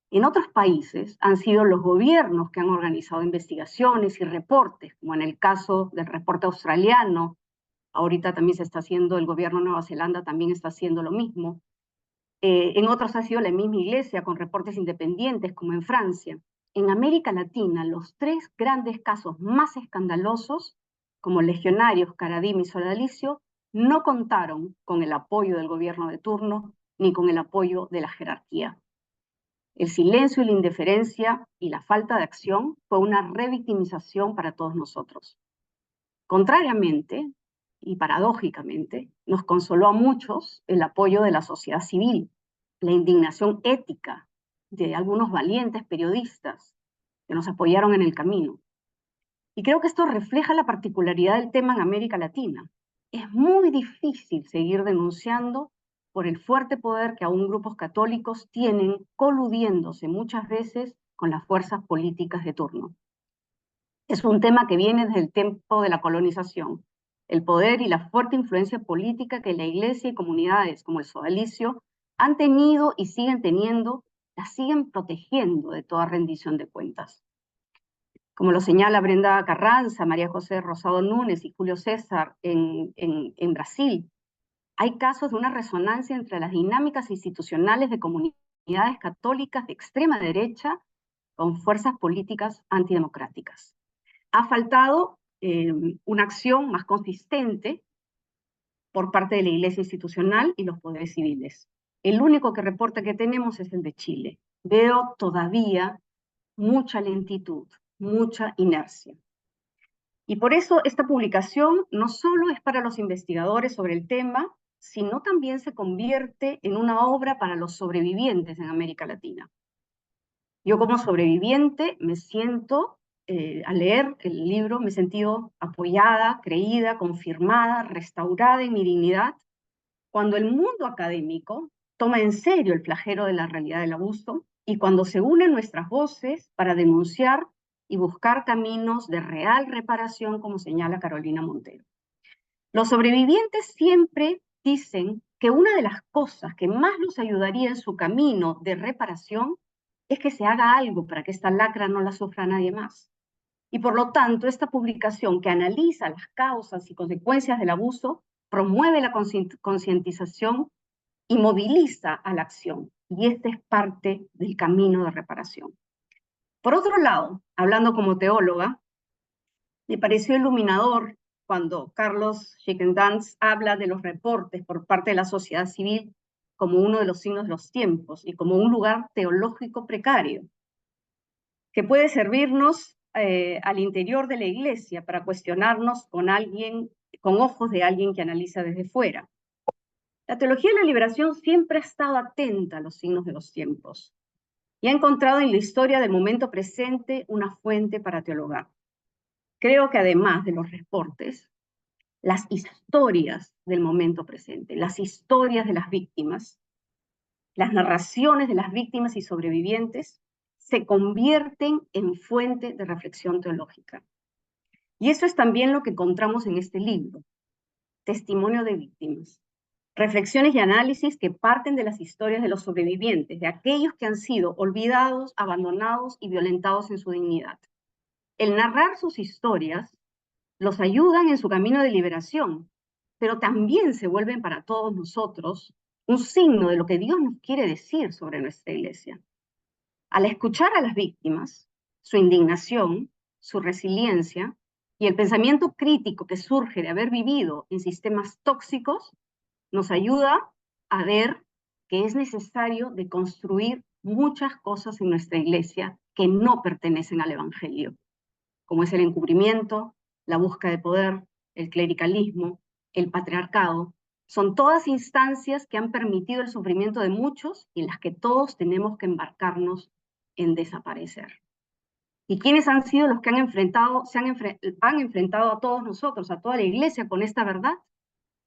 E: En otros países han sido los gobiernos que han organizado investigaciones y reportes, como en el caso del reporte australiano. Ahorita también se está haciendo, el gobierno de Nueva Zelanda también está haciendo lo mismo. En otros ha sido la misma iglesia con reportes independientes, como en Francia. En América Latina, los tres grandes casos más escandalosos, como Legionarios, Caradima y Sodalicio, no contaron con el apoyo del gobierno de turno ni con el apoyo de la jerarquía. El silencio y la indiferencia y la falta de acción fue una revictimización para todos nosotros. Contrariamente y paradójicamente, nos consoló a muchos el apoyo de la sociedad civil, la indignación ética de algunos valientes periodistas que nos apoyaron en el camino. Y creo que esto refleja la particularidad del tema en América Latina. Es muy difícil seguir denunciando por el fuerte poder que aún grupos católicos tienen, coludiéndose muchas veces con las fuerzas políticas de turno. Es un tema que viene desde el tiempo de la colonización. El poder y la fuerte influencia política que la iglesia y comunidades como el Sodalicio han tenido y siguen teniendo, las siguen protegiendo de toda rendición de cuentas. Como lo señala Brenda Carranza, María José Rosado Núñez y Julio César en Brasil, hay casos de una resonancia entre las dinámicas institucionales de comunidades católicas de extrema derecha con fuerzas políticas antidemocráticas. Ha faltado una acción más consistente por parte de la Iglesia institucional y los poderes civiles. El único reporte que tenemos es el de Chile. Veo todavía mucha lentitud, mucha inercia. Y por eso esta publicación no solo es para los investigadores sobre el tema, sino también se convierte en una obra para los sobrevivientes en América Latina. Yo como sobreviviente me siento, al leer el libro, me he sentido apoyada, creída, confirmada, restaurada en mi dignidad, cuando el mundo académico toma en serio el flagelo de la realidad del abuso y cuando se unen nuestras voces para denunciar y buscar caminos de real reparación, como señala Carolina Montero. Los sobrevivientes siempre dicen que una de las cosas que más los ayudaría en su camino de reparación es que se haga algo para que esta lacra no la sufra nadie más. Y por lo tanto, esta publicación que analiza las causas y consecuencias del abuso promueve la concientización y moviliza a la acción. Y este es parte del camino de reparación. Por otro lado, hablando como teóloga, me pareció iluminador cuando Carlos Schickedanz habla de los reportes por parte de la sociedad civil como uno de los signos de los tiempos y como un lugar teológico precario, que puede servirnos al interior de la iglesia para cuestionarnos con ojos de alguien que analiza desde fuera. La teología de la liberación siempre ha estado atenta a los signos de los tiempos y ha encontrado en la historia del momento presente una fuente para teologar. Creo que además de los reportes, las historias del momento presente, las historias de las víctimas, las narraciones de las víctimas y sobrevivientes, se convierten en fuente de reflexión teológica. Y eso es también lo que encontramos en este libro, Testimonio de Víctimas. Reflexiones y análisis que parten de las historias de los sobrevivientes, de aquellos que han sido olvidados, abandonados y violentados en su dignidad. El narrar sus historias los ayudan en su camino de liberación, pero también se vuelven para todos nosotros un signo de lo que Dios nos quiere decir sobre nuestra iglesia. Al escuchar a las víctimas, su indignación, su resiliencia y el pensamiento crítico que surge de haber vivido en sistemas tóxicos, nos ayuda a ver que es necesario deconstruir muchas cosas en nuestra iglesia que no pertenecen al Evangelio, como es el encubrimiento, la búsqueda de poder, el clericalismo, el patriarcado. Son todas instancias que han permitido el sufrimiento de muchos y en las que todos tenemos que embarcarnos en desaparecer. ¿Y quiénes han sido los que han enfrentado a todos nosotros, a toda la iglesia con esta verdad?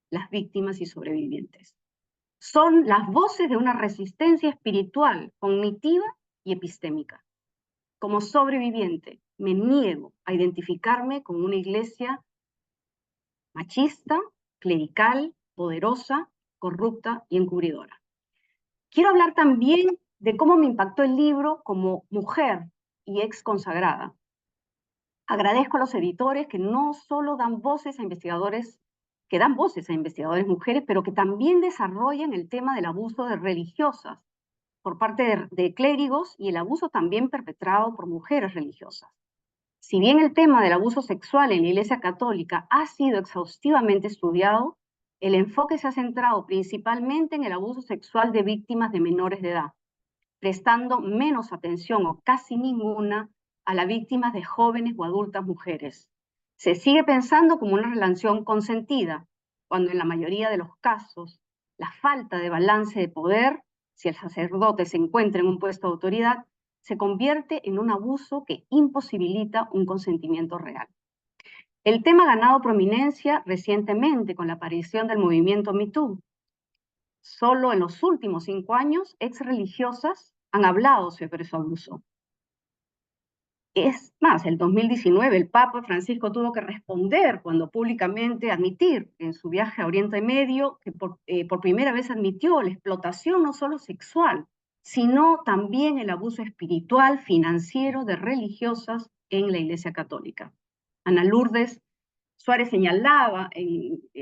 E: Las víctimas y sobrevivientes. Son las voces de una resistencia espiritual, cognitiva y epistémica. Como sobreviviente, me niego a identificarme con una iglesia machista, clerical, poderosa, corrupta y encubridora. Quiero hablar también de cómo me impactó el libro como mujer y ex consagrada. Agradezco a los editores que no solo dan voces a investigadores mujeres, pero que también desarrollan el tema del abuso de religiosas por parte de clérigos y el abuso también perpetrado por mujeres religiosas. Si bien el tema del abuso sexual en la Iglesia Católica ha sido exhaustivamente estudiado, el enfoque se ha centrado principalmente en el abuso sexual de víctimas de menores de edad, prestando menos atención o casi ninguna a las víctimas de jóvenes o adultas mujeres. Se sigue pensando como una relación consentida, cuando en la mayoría de los casos la falta de balance de poder, si el sacerdote se encuentra en un puesto de autoridad, se convierte en un abuso que imposibilita un consentimiento real. El tema ha ganado prominencia recientemente con la aparición del movimiento Me Too. Solo en los últimos 5 años, ex religiosas han hablado sobre su abuso. Es más, el 2019 el Papa Francisco tuvo que responder cuando públicamente admitir en su viaje a Oriente Medio que por primera vez admitió la explotación no solo sexual, sino también el abuso espiritual, financiero de religiosas en la Iglesia Católica. Ana Lourdes Suárez señalaba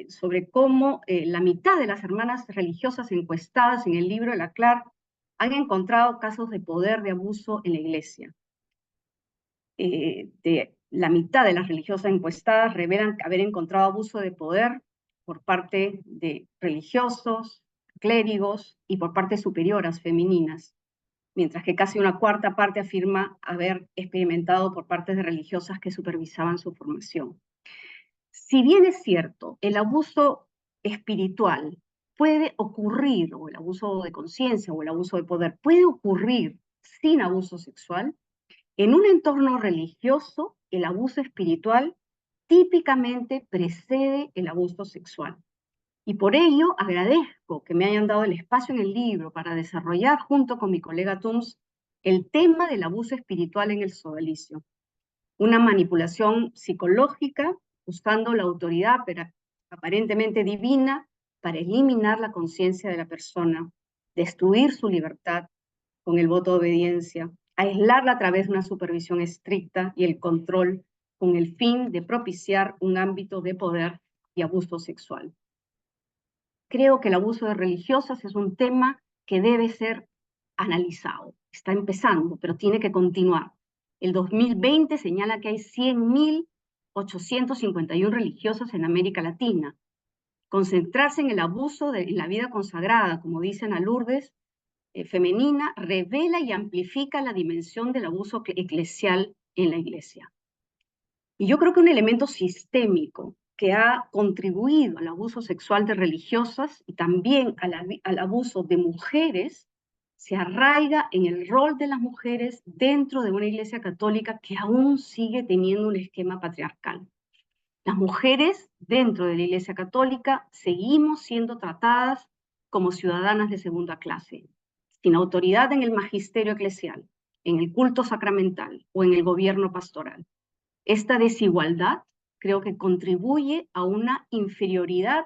E: sobre cómo la mitad de las hermanas religiosas encuestadas en el libro de la CLAR han encontrado casos de poder, de abuso en la iglesia. La mitad de las religiosas encuestadas revelan haber encontrado abuso de poder por parte de religiosos, clérigos y por parte de superioras femeninas, mientras que casi una cuarta parte afirma haber experimentado por parte de religiosas que supervisaban su formación. Si bien es cierto, el abuso espiritual puede ocurrir, o el abuso de conciencia o el abuso de poder puede ocurrir sin abuso sexual, en un entorno religioso, el abuso espiritual típicamente precede el abuso sexual. Y por ello agradezco que me hayan dado el espacio en el libro para desarrollar junto con mi colega Tums el tema del abuso espiritual en el sodalicio. Una manipulación psicológica usando la autoridad aparentemente divina para eliminar la conciencia de la persona, destruir su libertad con el voto de obediencia, aislarla a través de una supervisión estricta y el control con el fin de propiciar un ámbito de poder y abuso sexual. Creo que el abuso de religiosas es un tema que debe ser analizado. Está empezando, pero tiene que continuar. El 2020 señala que hay 100.851 religiosas en América Latina. Concentrarse en el abuso de la vida consagrada, como dice Ana Lourdes, femenina, revela y amplifica la dimensión del abuso eclesial en la iglesia. Y yo creo que un elemento sistémico que ha contribuido al abuso sexual de religiosas y también al abuso de mujeres se arraiga en el rol de las mujeres dentro de una iglesia católica que aún sigue teniendo un esquema patriarcal. Las mujeres dentro de la iglesia católica seguimos siendo tratadas como ciudadanas de segunda clase, sin autoridad en el magisterio eclesial, en el culto sacramental o en el gobierno pastoral. Esta desigualdad creo que contribuye a una inferioridad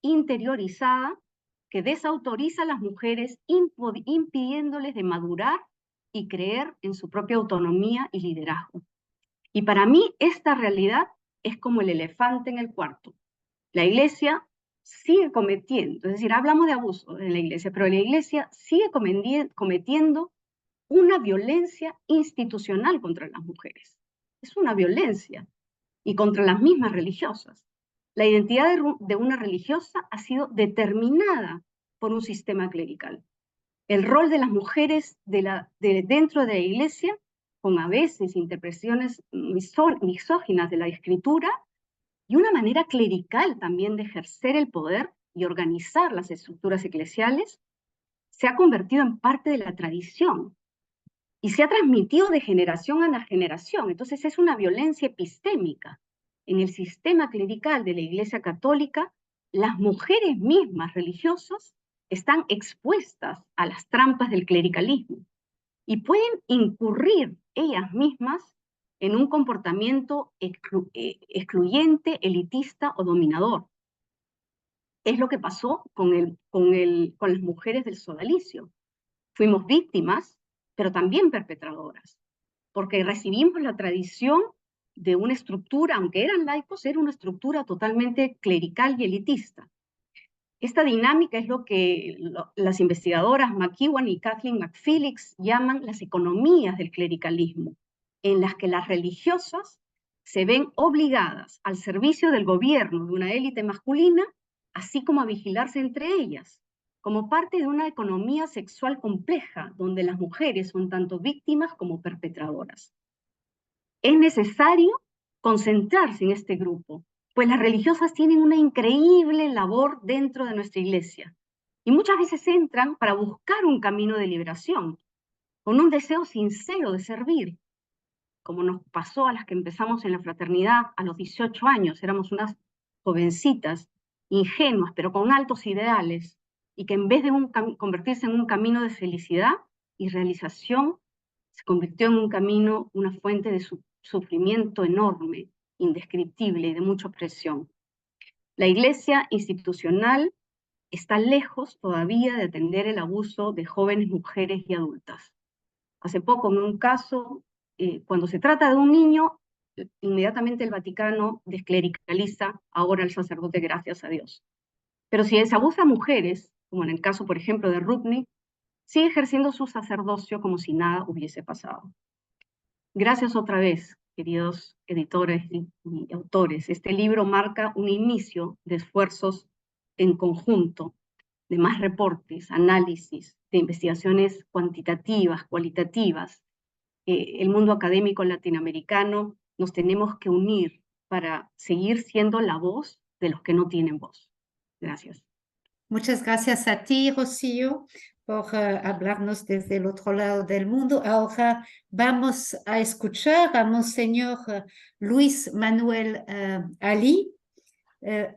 E: interiorizada que desautoriza a las mujeres, impidiéndoles de madurar y creer en su propia autonomía y liderazgo. Y para mí esta realidad es como el elefante en el cuarto. La iglesia sigue cometiendo, es decir, hablamos de abuso en la iglesia, pero la iglesia sigue cometiendo una violencia institucional contra las mujeres. Es una violencia, y contra las mismas religiosas. La identidad de una religiosa ha sido determinada por un sistema clerical. El rol de las mujeres dentro de la iglesia, con a veces interpretaciones misóginas de la escritura, y una manera clerical también de ejercer el poder y organizar las estructuras eclesiales, se ha convertido en parte de la tradición y se ha transmitido de generación a generación. Entonces es una violencia epistémica. En el sistema clerical de la Iglesia Católica, las mujeres mismas religiosas están expuestas a las trampas del clericalismo y pueden incurrir ellas mismas en un comportamiento excluyente, elitista o dominador. Es lo que pasó con las mujeres del sodalicio. Fuimos víctimas, pero también perpetradoras, porque recibimos la tradición de una estructura, aunque eran laicos, era una estructura totalmente clerical y elitista. Esta dinámica es lo que las investigadoras McEwan y Kathleen McPhillips llaman las economías del clericalismo, en las que las religiosas se ven obligadas al servicio del gobierno de una élite masculina, así como a vigilarse entre ellas, como parte de una economía sexual compleja, donde las mujeres son tanto víctimas como perpetradoras. Es necesario concentrarse en este grupo, pues las religiosas tienen una increíble labor dentro de nuestra iglesia, y muchas veces entran para buscar un camino de liberación, con un deseo sincero de servir, como nos pasó a las que empezamos en la fraternidad a los 18 años, éramos unas jovencitas, ingenuas, pero con altos ideales, y que en vez de convertirse en un camino de felicidad y realización, se convirtió en un camino, una fuente de sufrimiento enorme, indescriptible y de mucha opresión. La iglesia institucional está lejos todavía de atender el abuso de jóvenes mujeres y adultas. Hace poco, en un caso, cuando se trata de un niño, inmediatamente el Vaticano desclericaliza ahora al sacerdote, gracias a Dios. Pero si se abusa a mujeres, como en el caso, por ejemplo, de Rupnik, sigue ejerciendo su sacerdocio como si nada hubiese pasado. Gracias otra vez, queridos editores y autores. Este libro marca un inicio de esfuerzos en conjunto, de más reportes, análisis, de investigaciones cuantitativas, cualitativas. El mundo académico latinoamericano nos tenemos que unir para seguir siendo la voz de los que no tienen voz. Gracias.
A: Muchas gracias a ti, Rocío, por hablarnos desde el otro lado del mundo. Ahora vamos a escuchar a Monseñor Luis Manuel Ali,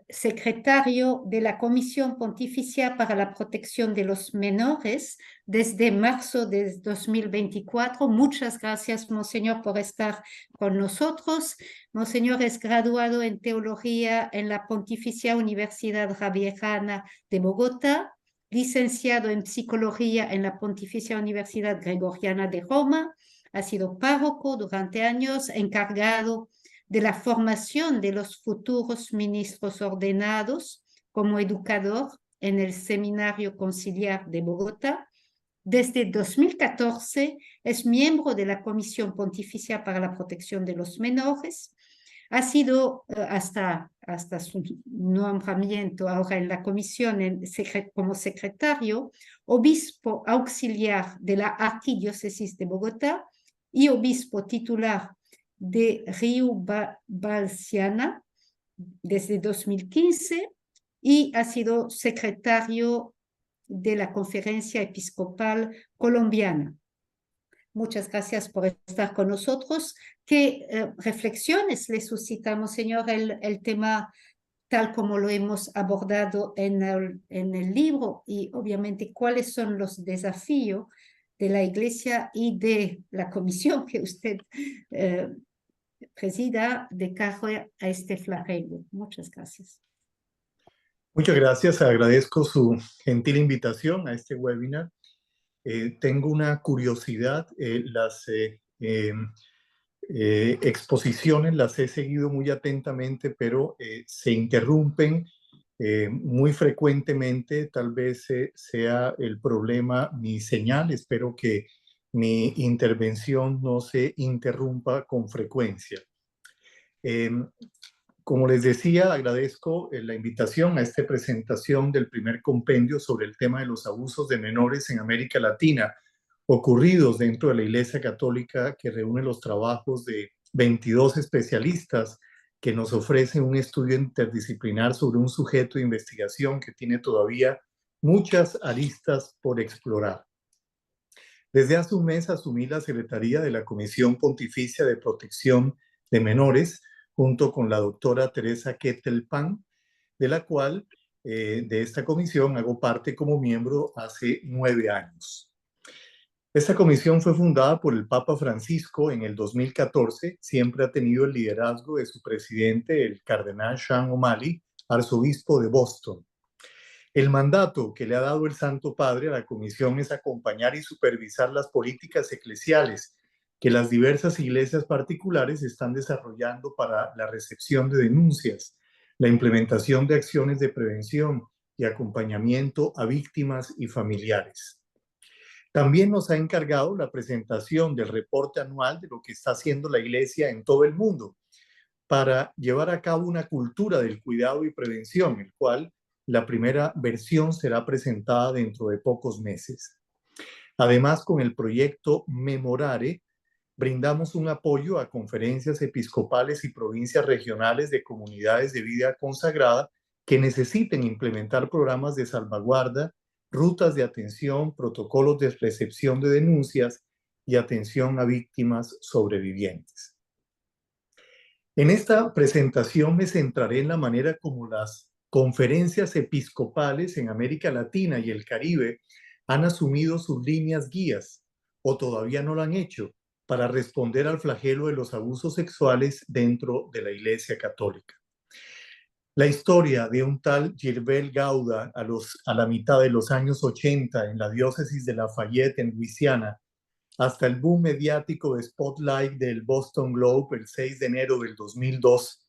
A: secretario de la Comisión Pontificia para la Protección de los Menores desde marzo de 2024. Muchas gracias, Monseñor, por estar con nosotros. Monseñor es graduado en Teología en la Pontificia Universidad Javeriana de Bogotá, licenciado en Psicología en la Pontificia Universidad Gregoriana de Roma. Ha sido párroco durante años, encargado de la formación de los futuros ministros ordenados como educador en el Seminario Conciliar de Bogotá. Desde 2014 es miembro de la Comisión Pontificia para la Protección de los Menores. Ha sido hasta su nombramiento ahora en la comisión como secretario, obispo auxiliar de la Arquidiócesis de Bogotá y obispo titular de Río Balsiana desde 2015 y ha sido secretario de la Conferencia Episcopal Colombiana. Muchas gracias por estar con nosotros. ¿Qué reflexiones le suscitamos, señor, el tema tal como lo hemos abordado en el libro y obviamente cuáles son los desafíos de la Iglesia y de la comisión que usted presida de cara a este flagelo? Muchas gracias.
F: Muchas gracias, agradezco su gentil invitación a este webinar. Tengo una curiosidad, las exposiciones las he seguido muy atentamente, pero se interrumpen muy frecuentemente. Tal vez sea el problema mi señal. Espero que mi intervención no se interrumpa con frecuencia. Como les decía, agradezco la invitación a esta presentación del primer compendio sobre el tema de los abusos de menores en América Latina ocurridos dentro de la Iglesia Católica, que reúne los trabajos de 22 especialistas que nos ofrecen un estudio interdisciplinar sobre un sujeto de investigación que tiene todavía muchas aristas por explorar. Desde hace un mes asumí la secretaría de la Comisión Pontificia de Protección de Menores, junto con la doctora Teresa Kettelpan, de la cual, de esta comisión, hago parte como miembro hace 9 años. Esta comisión fue fundada por el Papa Francisco en el 2014, siempre ha tenido el liderazgo de su presidente, el cardenal Sean O'Malley, arzobispo de Boston. El mandato que le ha dado el Santo Padre a la comisión es acompañar y supervisar las políticas eclesiales que las diversas iglesias particulares están desarrollando para la recepción de denuncias, la implementación de acciones de prevención y acompañamiento a víctimas y familiares. También nos ha encargado la presentación del reporte anual de lo que está haciendo la Iglesia en todo el mundo para llevar a cabo una cultura del cuidado y prevención, el cual la primera versión será presentada dentro de pocos meses. Además, con el proyecto Memorare, brindamos un apoyo a conferencias episcopales y provincias regionales de comunidades de vida consagrada que necesiten implementar programas de salvaguarda, rutas de atención, protocolos de recepción de denuncias y atención a víctimas sobrevivientes. En esta presentación me centraré en la manera como las conferencias episcopales en América Latina y el Caribe han asumido sus líneas guías, o todavía no lo han hecho, para responder al flagelo de los abusos sexuales dentro de la Iglesia Católica. La historia de un tal Gilbert Gauda a la mitad de los años 80 en la diócesis de Lafayette, en Luisiana, hasta el boom mediático de Spotlight del Boston Globe el 6 de enero del 2002,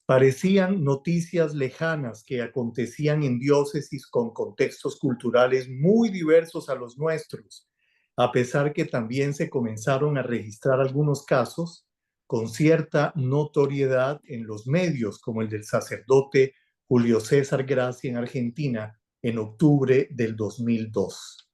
F: parecían noticias lejanas que acontecían en diócesis con contextos culturales muy diversos a los nuestros, a pesar que también se comenzaron a registrar algunos casos con cierta notoriedad en los medios, como el del sacerdote Julio César Gracia en Argentina en octubre del 2002.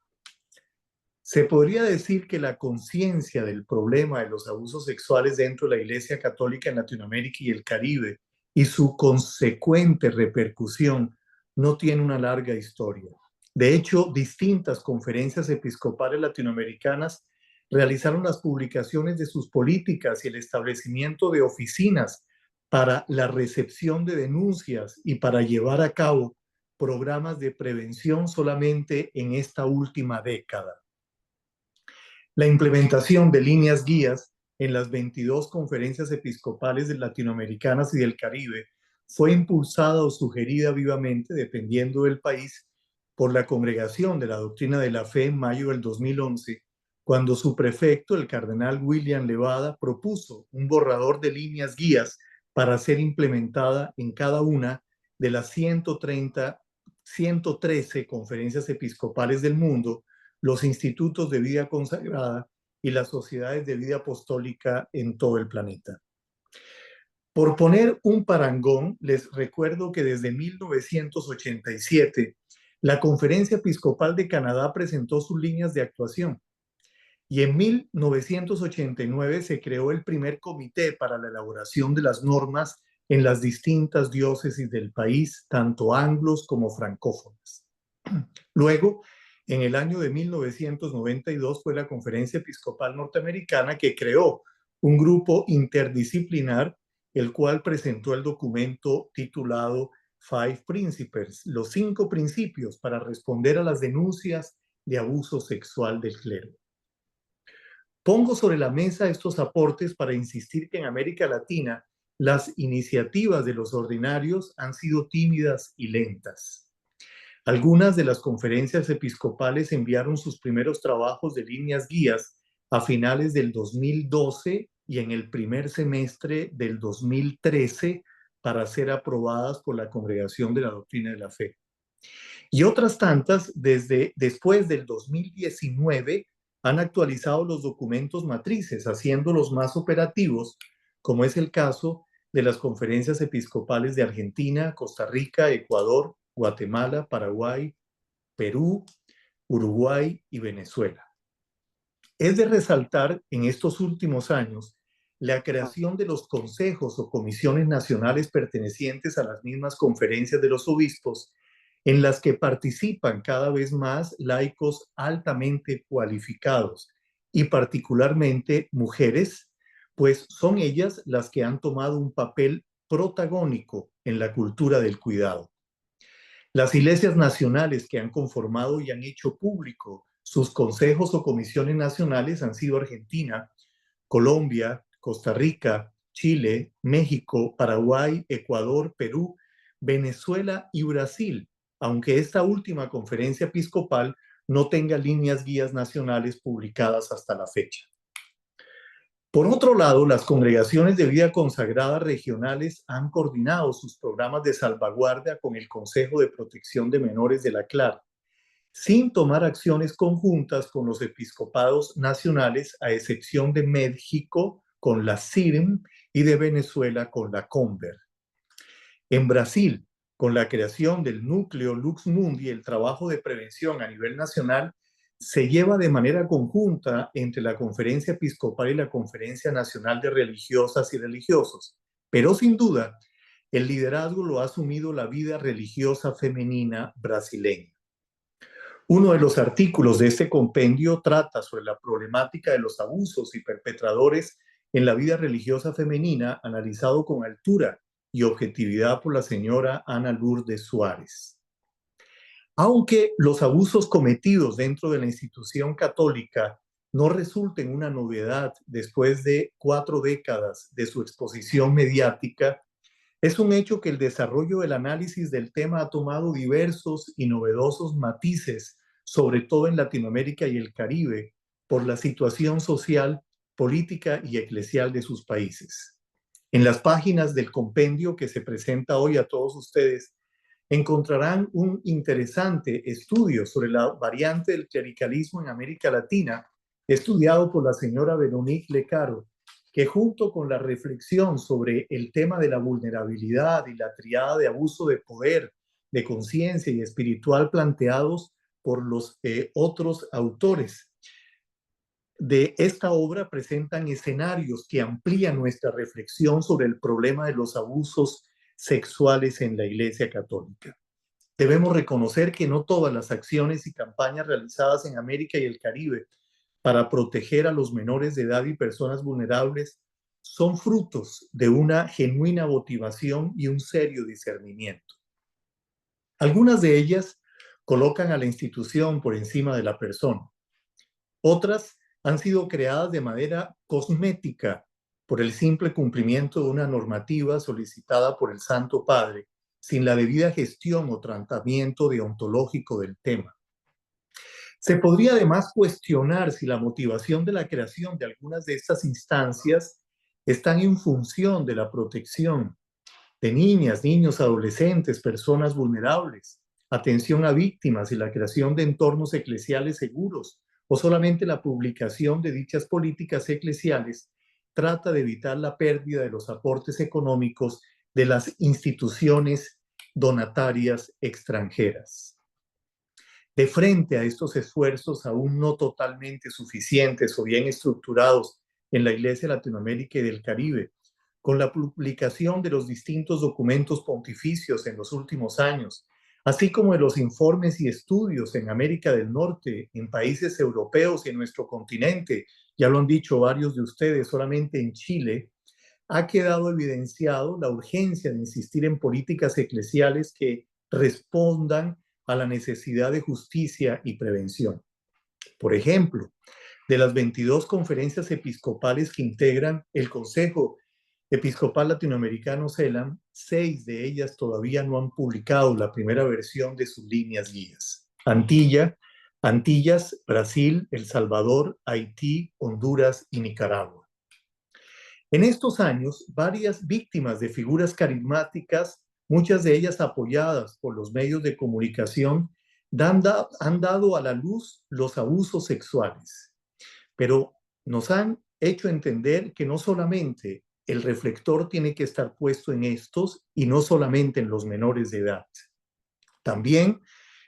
F: Se podría decir que la conciencia del problema de los abusos sexuales dentro de la Iglesia Católica en Latinoamérica y el Caribe y su consecuente repercusión no tiene una larga historia. De hecho, distintas conferencias episcopales latinoamericanas realizaron las publicaciones de sus políticas y el establecimiento de oficinas para la recepción de denuncias y para llevar a cabo programas de prevención solamente en esta última década. La implementación de líneas guías en las 22 conferencias episcopales latinoamericanas y del Caribe fue impulsada o sugerida vivamente, dependiendo del país, por la Congregación de la Doctrina de la Fe en mayo del 2011, cuando su prefecto, el cardenal William Levada, propuso un borrador de líneas guías para ser implementada en cada una de las 113 conferencias episcopales del mundo, los institutos de vida consagrada y las sociedades de vida apostólica en todo el planeta. Por poner un parangón, les recuerdo que desde 1987 la Conferencia Episcopal de Canadá presentó sus líneas de actuación y en 1989 se creó el primer comité para la elaboración de las normas en las distintas diócesis del país, tanto anglos como francófonas. Luego, en el año de 1992 fue la Conferencia Episcopal Norteamericana que creó un grupo interdisciplinar, el cual presentó el documento titulado Five Principles, los 5 principios para responder a las denuncias de abuso sexual del clero. Pongo sobre la mesa estos aportes para insistir que en América Latina las iniciativas de los ordinarios han sido tímidas y lentas. Algunas de las conferencias episcopales enviaron sus primeros trabajos de líneas guías a finales del 2012 y en el primer semestre del 2013 para ser aprobadas por la Congregación de la Doctrina de la Fe. Y otras tantas, después del 2019, han actualizado los documentos matrices, haciéndolos más operativos, como es el caso de las conferencias episcopales de Argentina, Costa Rica, Ecuador, Guatemala, Paraguay, Perú, Uruguay y Venezuela. Es de resaltar en estos últimos años la creación de los consejos o comisiones nacionales pertenecientes a las mismas conferencias de los obispos, en las que participan cada vez más laicos altamente cualificados y particularmente mujeres, pues son ellas las que han tomado un papel protagónico en la cultura del cuidado. Las iglesias nacionales que han conformado y han hecho público sus consejos o comisiones nacionales han sido Argentina, Colombia, Costa Rica, Chile, México, Paraguay, Ecuador, Perú, Venezuela y Brasil, aunque esta última conferencia episcopal no tenga líneas guías nacionales publicadas hasta la fecha. Por otro lado, las congregaciones de vida consagrada regionales han coordinado sus programas de salvaguardia con el Consejo de Protección de Menores de la CLAR, sin tomar acciones conjuntas con los episcopados nacionales, a excepción de México con la CIRM y de Venezuela con la CONVER. En Brasil, con la creación del núcleo Lux Mundi, el trabajo de prevención a nivel nacional se lleva de manera conjunta entre la Conferencia Episcopal y la Conferencia Nacional de Religiosas y Religiosos, pero sin duda el liderazgo lo ha asumido la vida religiosa femenina brasileña. Uno de los artículos de este compendio trata sobre la problemática de los abusos y perpetradores en la vida religiosa femenina, analizado con altura y objetividad por la señora Ana Lourdes Suárez. Aunque los abusos cometidos dentro de la institución católica no resulten una novedad después de 4 décadas de su exposición mediática, es un hecho que el desarrollo del análisis del tema ha tomado diversos y novedosos matices, sobre todo en Latinoamérica y el Caribe, por la situación social, política y eclesial de sus países. En las páginas del compendio que se presenta hoy a todos ustedes, encontrarán un interesante estudio sobre la variante del clericalismo en América Latina, estudiado por la señora Veronique Lecaro, que junto con la reflexión sobre el tema de la vulnerabilidad y la triada de abuso de poder, de conciencia y espiritual planteados por los otros autores de esta obra, presentan escenarios que amplían nuestra reflexión sobre el problema de los abusos sexuales en la Iglesia Católica. Debemos reconocer que no todas las acciones y campañas realizadas en América y el Caribe para proteger a los menores de edad y personas vulnerables son frutos de una genuina motivación y un serio discernimiento. Algunas de ellas colocan a la institución por encima de la persona. Otras han sido creadas de manera cosmética por el simple cumplimiento de una normativa solicitada por el Santo Padre, sin la debida gestión o tratamiento deontológico del tema. Se podría además cuestionar si la motivación de la creación de algunas de estas instancias están en función de la protección de niñas, niños, adolescentes, personas vulnerables, atención a víctimas y la creación de entornos eclesiales seguros, o solamente la publicación de dichas políticas eclesiales trata de evitar la pérdida de los aportes económicos de las instituciones donatarias extranjeras. De frente a estos esfuerzos aún no totalmente suficientes o bien estructurados en la Iglesia de Latinoamérica y del Caribe, con la publicación de los distintos documentos pontificios en los últimos años, así como de los informes y estudios en América del Norte, en países europeos y en nuestro continente, ya lo han dicho varios de ustedes, solamente en Chile, ha quedado evidenciado la urgencia de insistir en políticas eclesiales que respondan a la necesidad de justicia y prevención. Por ejemplo, de las 22 conferencias episcopales que integran el Consejo Episcopal Latinoamericano CELAM, 6 de ellas todavía no han publicado la primera versión de sus líneas guías. Antillas, Brasil, El Salvador, Haití, Honduras y Nicaragua. En estos años, varias víctimas de figuras carismáticas, muchas de ellas apoyadas por los medios de comunicación, han dado a la luz los abusos sexuales, pero nos han hecho entender que no solamente el reflector tiene que estar puesto en estos y no solamente en los menores de edad, también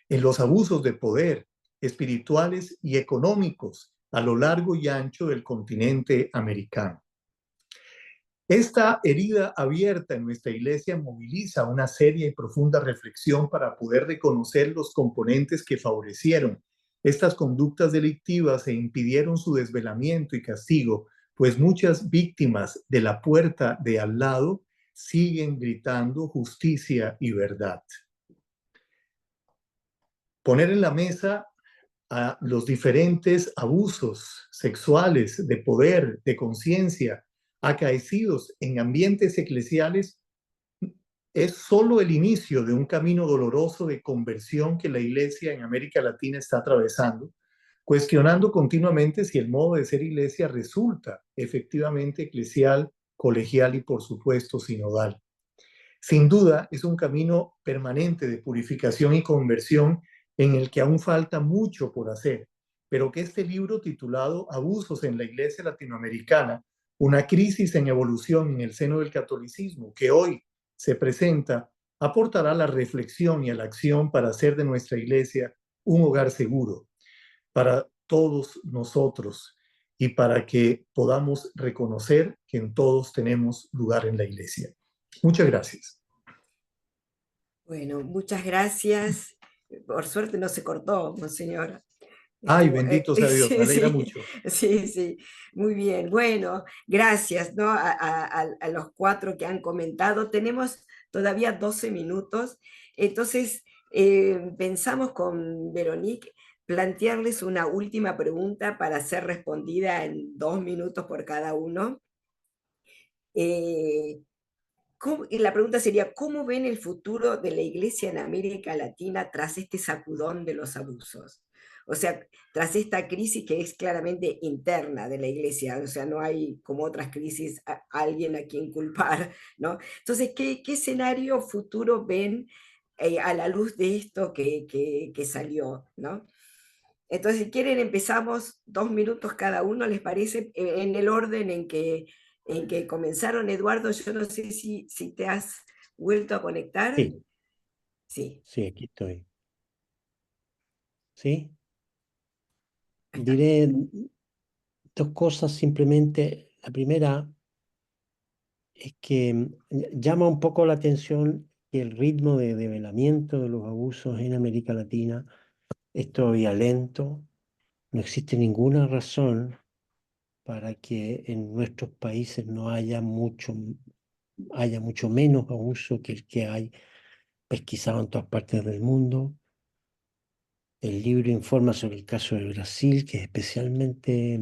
F: en los abusos de poder espirituales y económicos a lo largo y ancho del continente americano. Esta herida abierta en nuestra Iglesia moviliza una seria y profunda reflexión para poder reconocer los componentes que favorecieron estas conductas delictivas e impidieron su desvelamiento y castigo, pues muchas víctimas de la puerta de al lado siguen gritando justicia y verdad. Poner en la mesa a los diferentes abusos sexuales, de poder, de conciencia, acaecidos en ambientes eclesiales, es solo el inicio de un camino doloroso de conversión que la Iglesia en América Latina está atravesando, cuestionando continuamente si el modo de ser Iglesia resulta efectivamente eclesial, colegial y por supuesto sinodal. Sin duda es un camino permanente de purificación y conversión en el que aún falta mucho por hacer, pero que este libro titulado Abusos en la Iglesia Latinoamericana, una crisis en evolución en el seno del catolicismo, que hoy se presenta, aportará la reflexión y a la acción para hacer de nuestra Iglesia un hogar seguro para todos nosotros y para que podamos reconocer que en todos tenemos lugar en la Iglesia. Muchas gracias.
B: Bueno, muchas gracias. Por suerte no se cortó, monseñor.
F: Ay, bendito sea Dios,
B: sí,
F: me alegra
B: sí,
F: mucho.
B: Sí, sí, muy bien. Bueno, gracias, ¿no? A los 4 que han comentado. Tenemos todavía 12 minutos, entonces pensamos con Veronique plantearles una última pregunta para ser respondida en 2 minutos por cada uno. Y la pregunta sería, ¿cómo ven el futuro de la Iglesia en América Latina tras este sacudón de los abusos? O sea, tras esta crisis que es claramente interna de la iglesia, o sea, no hay como otras crisis alguien a quien culpar, ¿no? Entonces, ¿qué escenario futuro ven a la luz de esto que salió, ¿no? Entonces, si quieren, empezamos 2 minutos cada uno, ¿les parece? En el orden en que comenzaron. Eduardo, yo no sé si te has vuelto a conectar.
C: Sí,
B: Sí,
C: sí, aquí estoy. ¿Sí?
B: ahí está.
C: Diré dos cosas simplemente. La primera es que llama un poco la atención que el ritmo de develamiento de los abusos en América Latina es todavía lento. No existe ninguna razón para que en nuestros países no haya mucho menos abuso que el que hay pesquisado en todas partes del mundo. El libro informa sobre el caso de Brasil, que es especialmente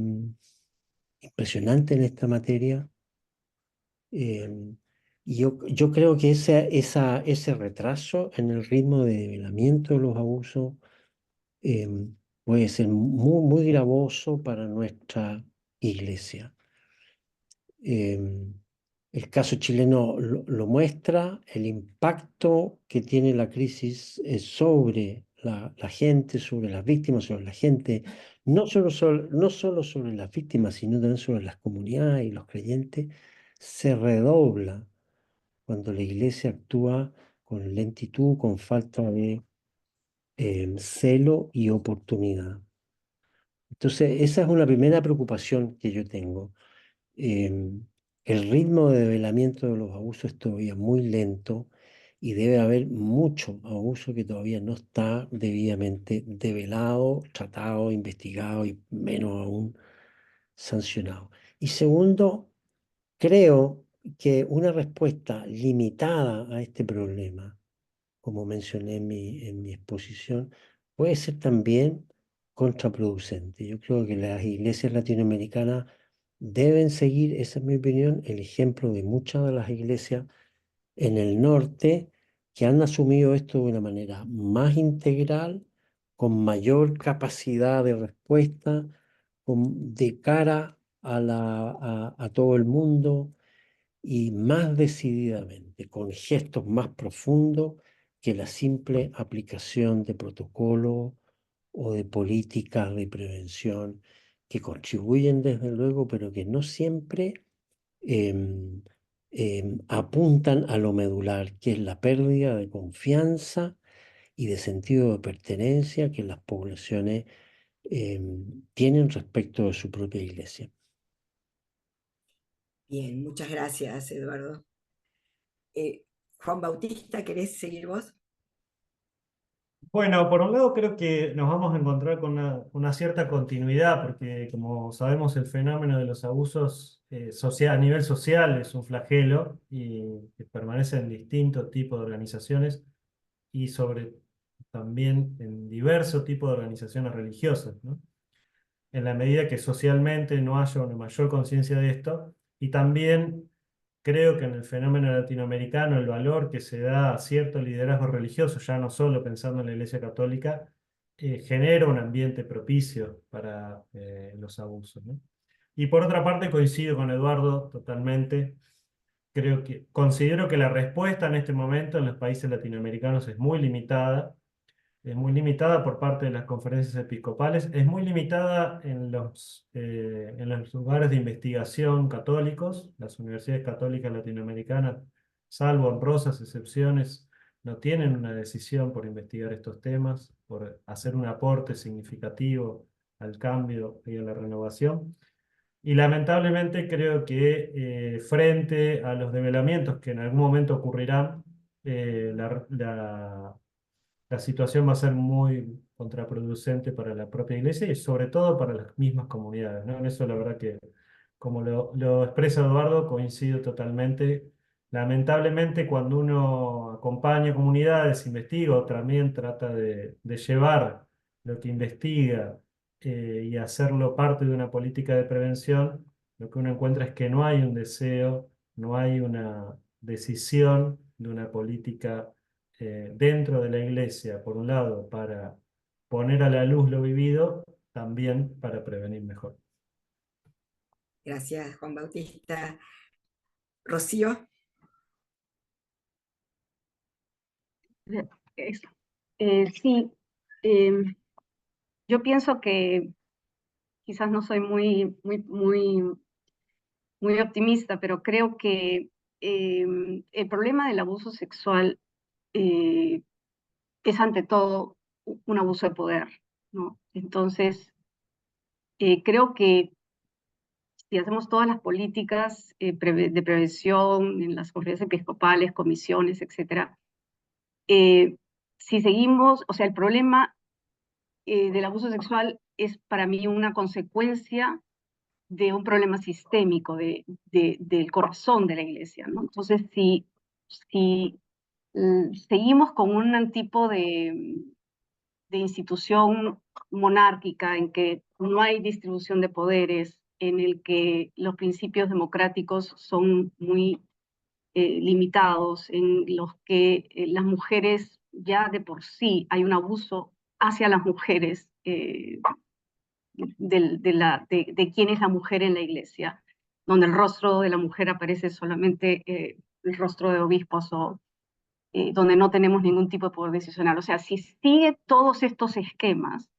C: impresionante en esta materia. Y yo creo que ese retraso en el ritmo de develamiento de los abusos puede ser muy, muy gravoso para nuestra iglesia. El caso chileno lo muestra, el impacto que tiene la crisis sobre la gente, sobre las víctimas, sobre la gente, no solo sobre las víctimas, sino también sobre las comunidades y los creyentes, se redobla cuando la iglesia actúa con lentitud, con falta de celo y oportunidad. Entonces, esa es una primera preocupación que yo tengo. em, el ritmo de develamiento de los abusos es todavía muy lento y debe haber mucho abuso que todavía no está debidamente develado, tratado, investigado y menos aún sancionado. Y segundo, creo que una respuesta limitada a este problema, como mencioné en mi exposición, puede ser también contraproducente. Yo creo que las iglesias latinoamericanas deben seguir, esa es mi opinión, el ejemplo de muchas de las iglesias en el norte que han asumido esto de una manera más integral, con mayor capacidad de respuesta, de cara a todo el mundo y más decididamente, con gestos más profundos que la simple aplicación de protocolos o de políticas de prevención que contribuyen desde luego, pero que no siempre em, apuntan a lo medular, que es la pérdida de confianza y de sentido de pertenencia que las poblaciones tienen respecto de su propia iglesia.
B: Bien, muchas gracias, Eduardo. Juan Bautista, ¿querés seguir vos?
D: Bueno, por un lado creo que nos vamos a encontrar con una cierta continuidad, porque como sabemos el fenómeno de los abusos a nivel social es un flagelo y que permanece en distintos tipos de organizaciones y sobre también en diversos tipos de organizaciones religiosas, ¿no? En la medida que socialmente no haya una mayor conciencia de esto, y también creo que en el fenómeno latinoamericano el valor que se da a cierto liderazgo religioso, ya no solo pensando en la Iglesia Católica, genera un ambiente propicio para los abusos, ¿no? Y por otra parte coincido con Eduardo totalmente. Considero que la respuesta en este momento en los países latinoamericanos es muy limitada por parte de las conferencias episcopales, es muy limitada en los lugares de investigación católicos. Las universidades católicas latinoamericanas, salvo honrosas excepciones, no tienen una decisión por investigar estos temas, por hacer un aporte significativo al cambio y a la renovación. Y lamentablemente creo que frente a los develamientos que en algún momento ocurrirán, la situación va a ser muy contraproducente para la propia iglesia y sobre todo para las mismas comunidades, ¿no? En eso la verdad que, como lo expresa Eduardo, coincido totalmente. Lamentablemente, cuando uno acompaña comunidades, investiga o también trata de llevar lo que investiga y hacerlo parte de una política de prevención, lo que uno encuentra es que no hay un deseo, no hay una decisión de una política dentro de la iglesia, por un lado, para poner a la luz lo vivido también para prevenir mejor.
B: Gracias, Juan Bautista. Rocío.
E: Eso. Sí, yo pienso que quizás no soy muy optimista, pero creo que el problema del abuso sexual es ante todo un abuso de poder, ¿no? Entonces, creo que si hacemos todas las políticas de prevención en las conferencias episcopales, comisiones, etcétera, si seguimos, o sea, el problema del abuso sexual es para mí una consecuencia de un problema sistémico del corazón de la iglesia, ¿no? Entonces, si seguimos con un tipo de institución monárquica en que no hay distribución de poderes, en el que los principios democráticos son muy limitados, en los que las mujeres ya de por sí hay un abuso hacia las mujeres de quién es la mujer en la iglesia, donde el rostro de la mujer aparece solamente el rostro de obispos o donde no tenemos ningún tipo de poder decisional. O sea, si sigue todos estos esquemas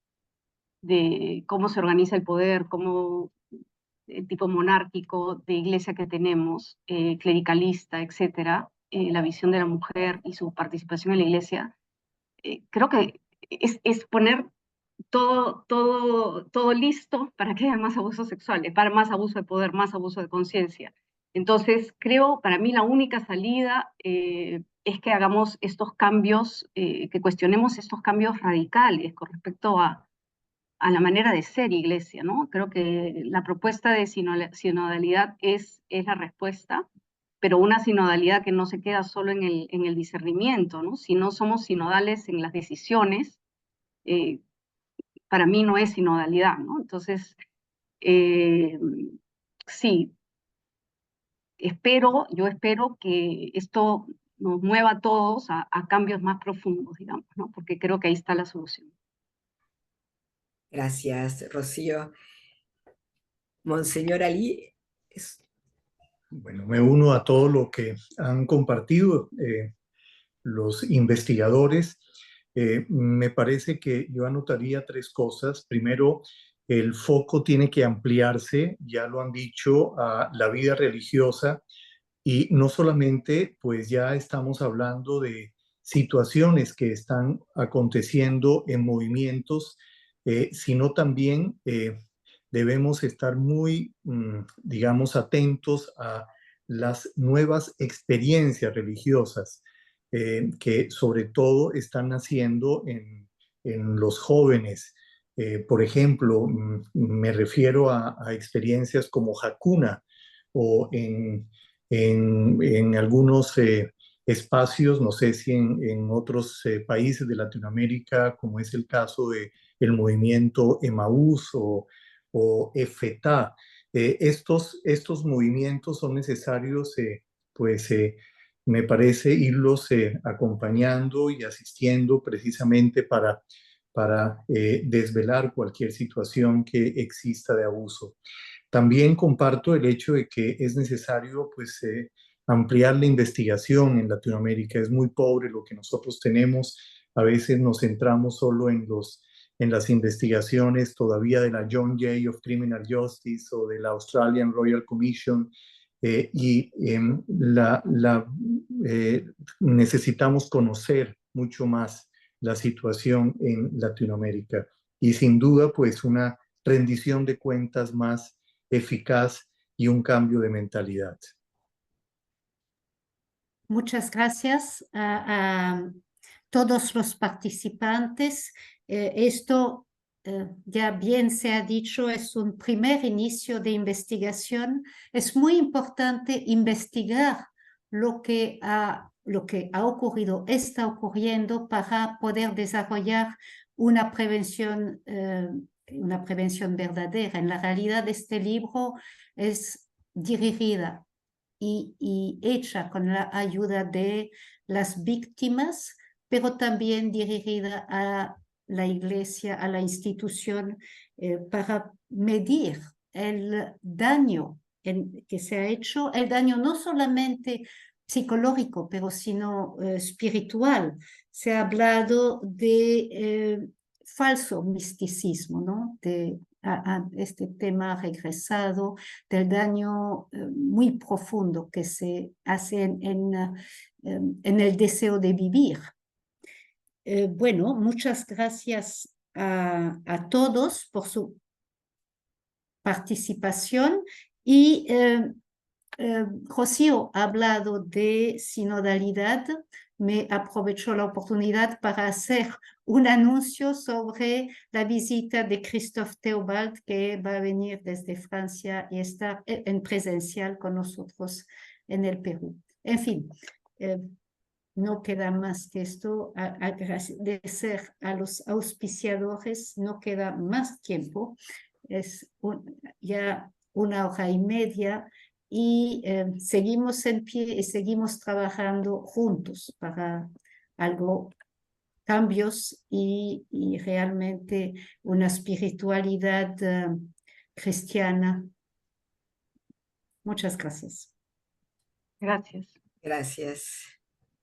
E: de cómo se organiza el poder, cómo el tipo monárquico de iglesia que tenemos, clericalista, etcétera, la visión de la mujer y su participación en la iglesia, creo que es poner todo listo para que haya más abusos sexuales, para más abuso de poder, más abuso de conciencia. Entonces, creo, para mí la única salida es que hagamos estos cambios, que cuestionemos estos cambios radicales con respecto a la manera de ser iglesia, ¿no? Creo que la propuesta de sinodalidad es la respuesta, pero una sinodalidad que no se queda solo en el discernimiento, ¿no? Si no somos sinodales en las decisiones, para mí no es sinodalidad, ¿no? Entonces, sí, yo espero que esto nos mueva a todos a cambios más profundos, digamos, ¿no? Porque creo que ahí está la solución.
B: Gracias, Rocío. Monseñor Ali.
F: Bueno, me uno a todo lo que han compartido los investigadores. Me parece que yo anotaría tres cosas. Primero, el foco tiene que ampliarse, ya lo han dicho, a la vida religiosa y no solamente, pues ya estamos hablando de situaciones que están aconteciendo en movimientos, sino también debemos estar muy, digamos, atentos a las nuevas experiencias religiosas que sobre todo están naciendo en los jóvenes. Por ejemplo, me refiero a experiencias como Hakuna o en algunos espacios, no sé si en otros países de Latinoamérica, como es el caso del movimiento Emaús o EFETA. Estos movimientos son necesarios, pues me parece, irlos acompañando y asistiendo precisamente para desvelar cualquier situación que exista de abuso. También comparto el hecho de que es necesario pues, ampliar la investigación en Latinoamérica. Es muy pobre lo que nosotros tenemos. A veces nos centramos solo en las investigaciones todavía de la John Jay of Criminal Justice o de la Australian Royal Commission y necesitamos conocer mucho más la situación en Latinoamérica y sin duda pues una rendición de cuentas más eficaz y un cambio de mentalidad.
A: Muchas gracias a todos los participantes. Esto, ya bien se ha dicho, es un primer inicio de investigación. Es muy importante investigar lo que ha ocurrido, está ocurriendo para poder desarrollar una prevención verdadera. En la realidad, este libro es dirigida y hecha con la ayuda de las víctimas, pero también dirigida a la Iglesia, a la institución, para medir el daño que se ha hecho, el daño no solamente psicológico, pero sino espiritual. Se ha hablado de falso misticismo, ¿no? A este tema ha regresado, del daño muy profundo que se hace en el deseo de vivir. Bueno, muchas gracias a todos por su participación y Rocío ha hablado de sinodalidad. Me aprovechó la oportunidad para hacer un anuncio sobre la visita de Christophe Theobald, que va a venir desde Francia y estar en presencial con nosotros en el Perú. En fin, no queda más que esto, agradecer a los auspiciadores, no queda más tiempo, es ya 1 hora y media y seguimos en pie y seguimos trabajando juntos para cambios y realmente una espiritualidad cristiana. Muchas gracias.
E: Gracias.
B: Gracias.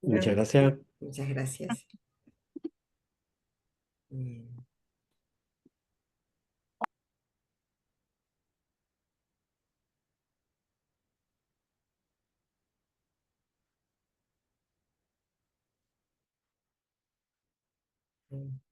C: Muchas gracias.
B: Muchas gracias. Bien. Mm.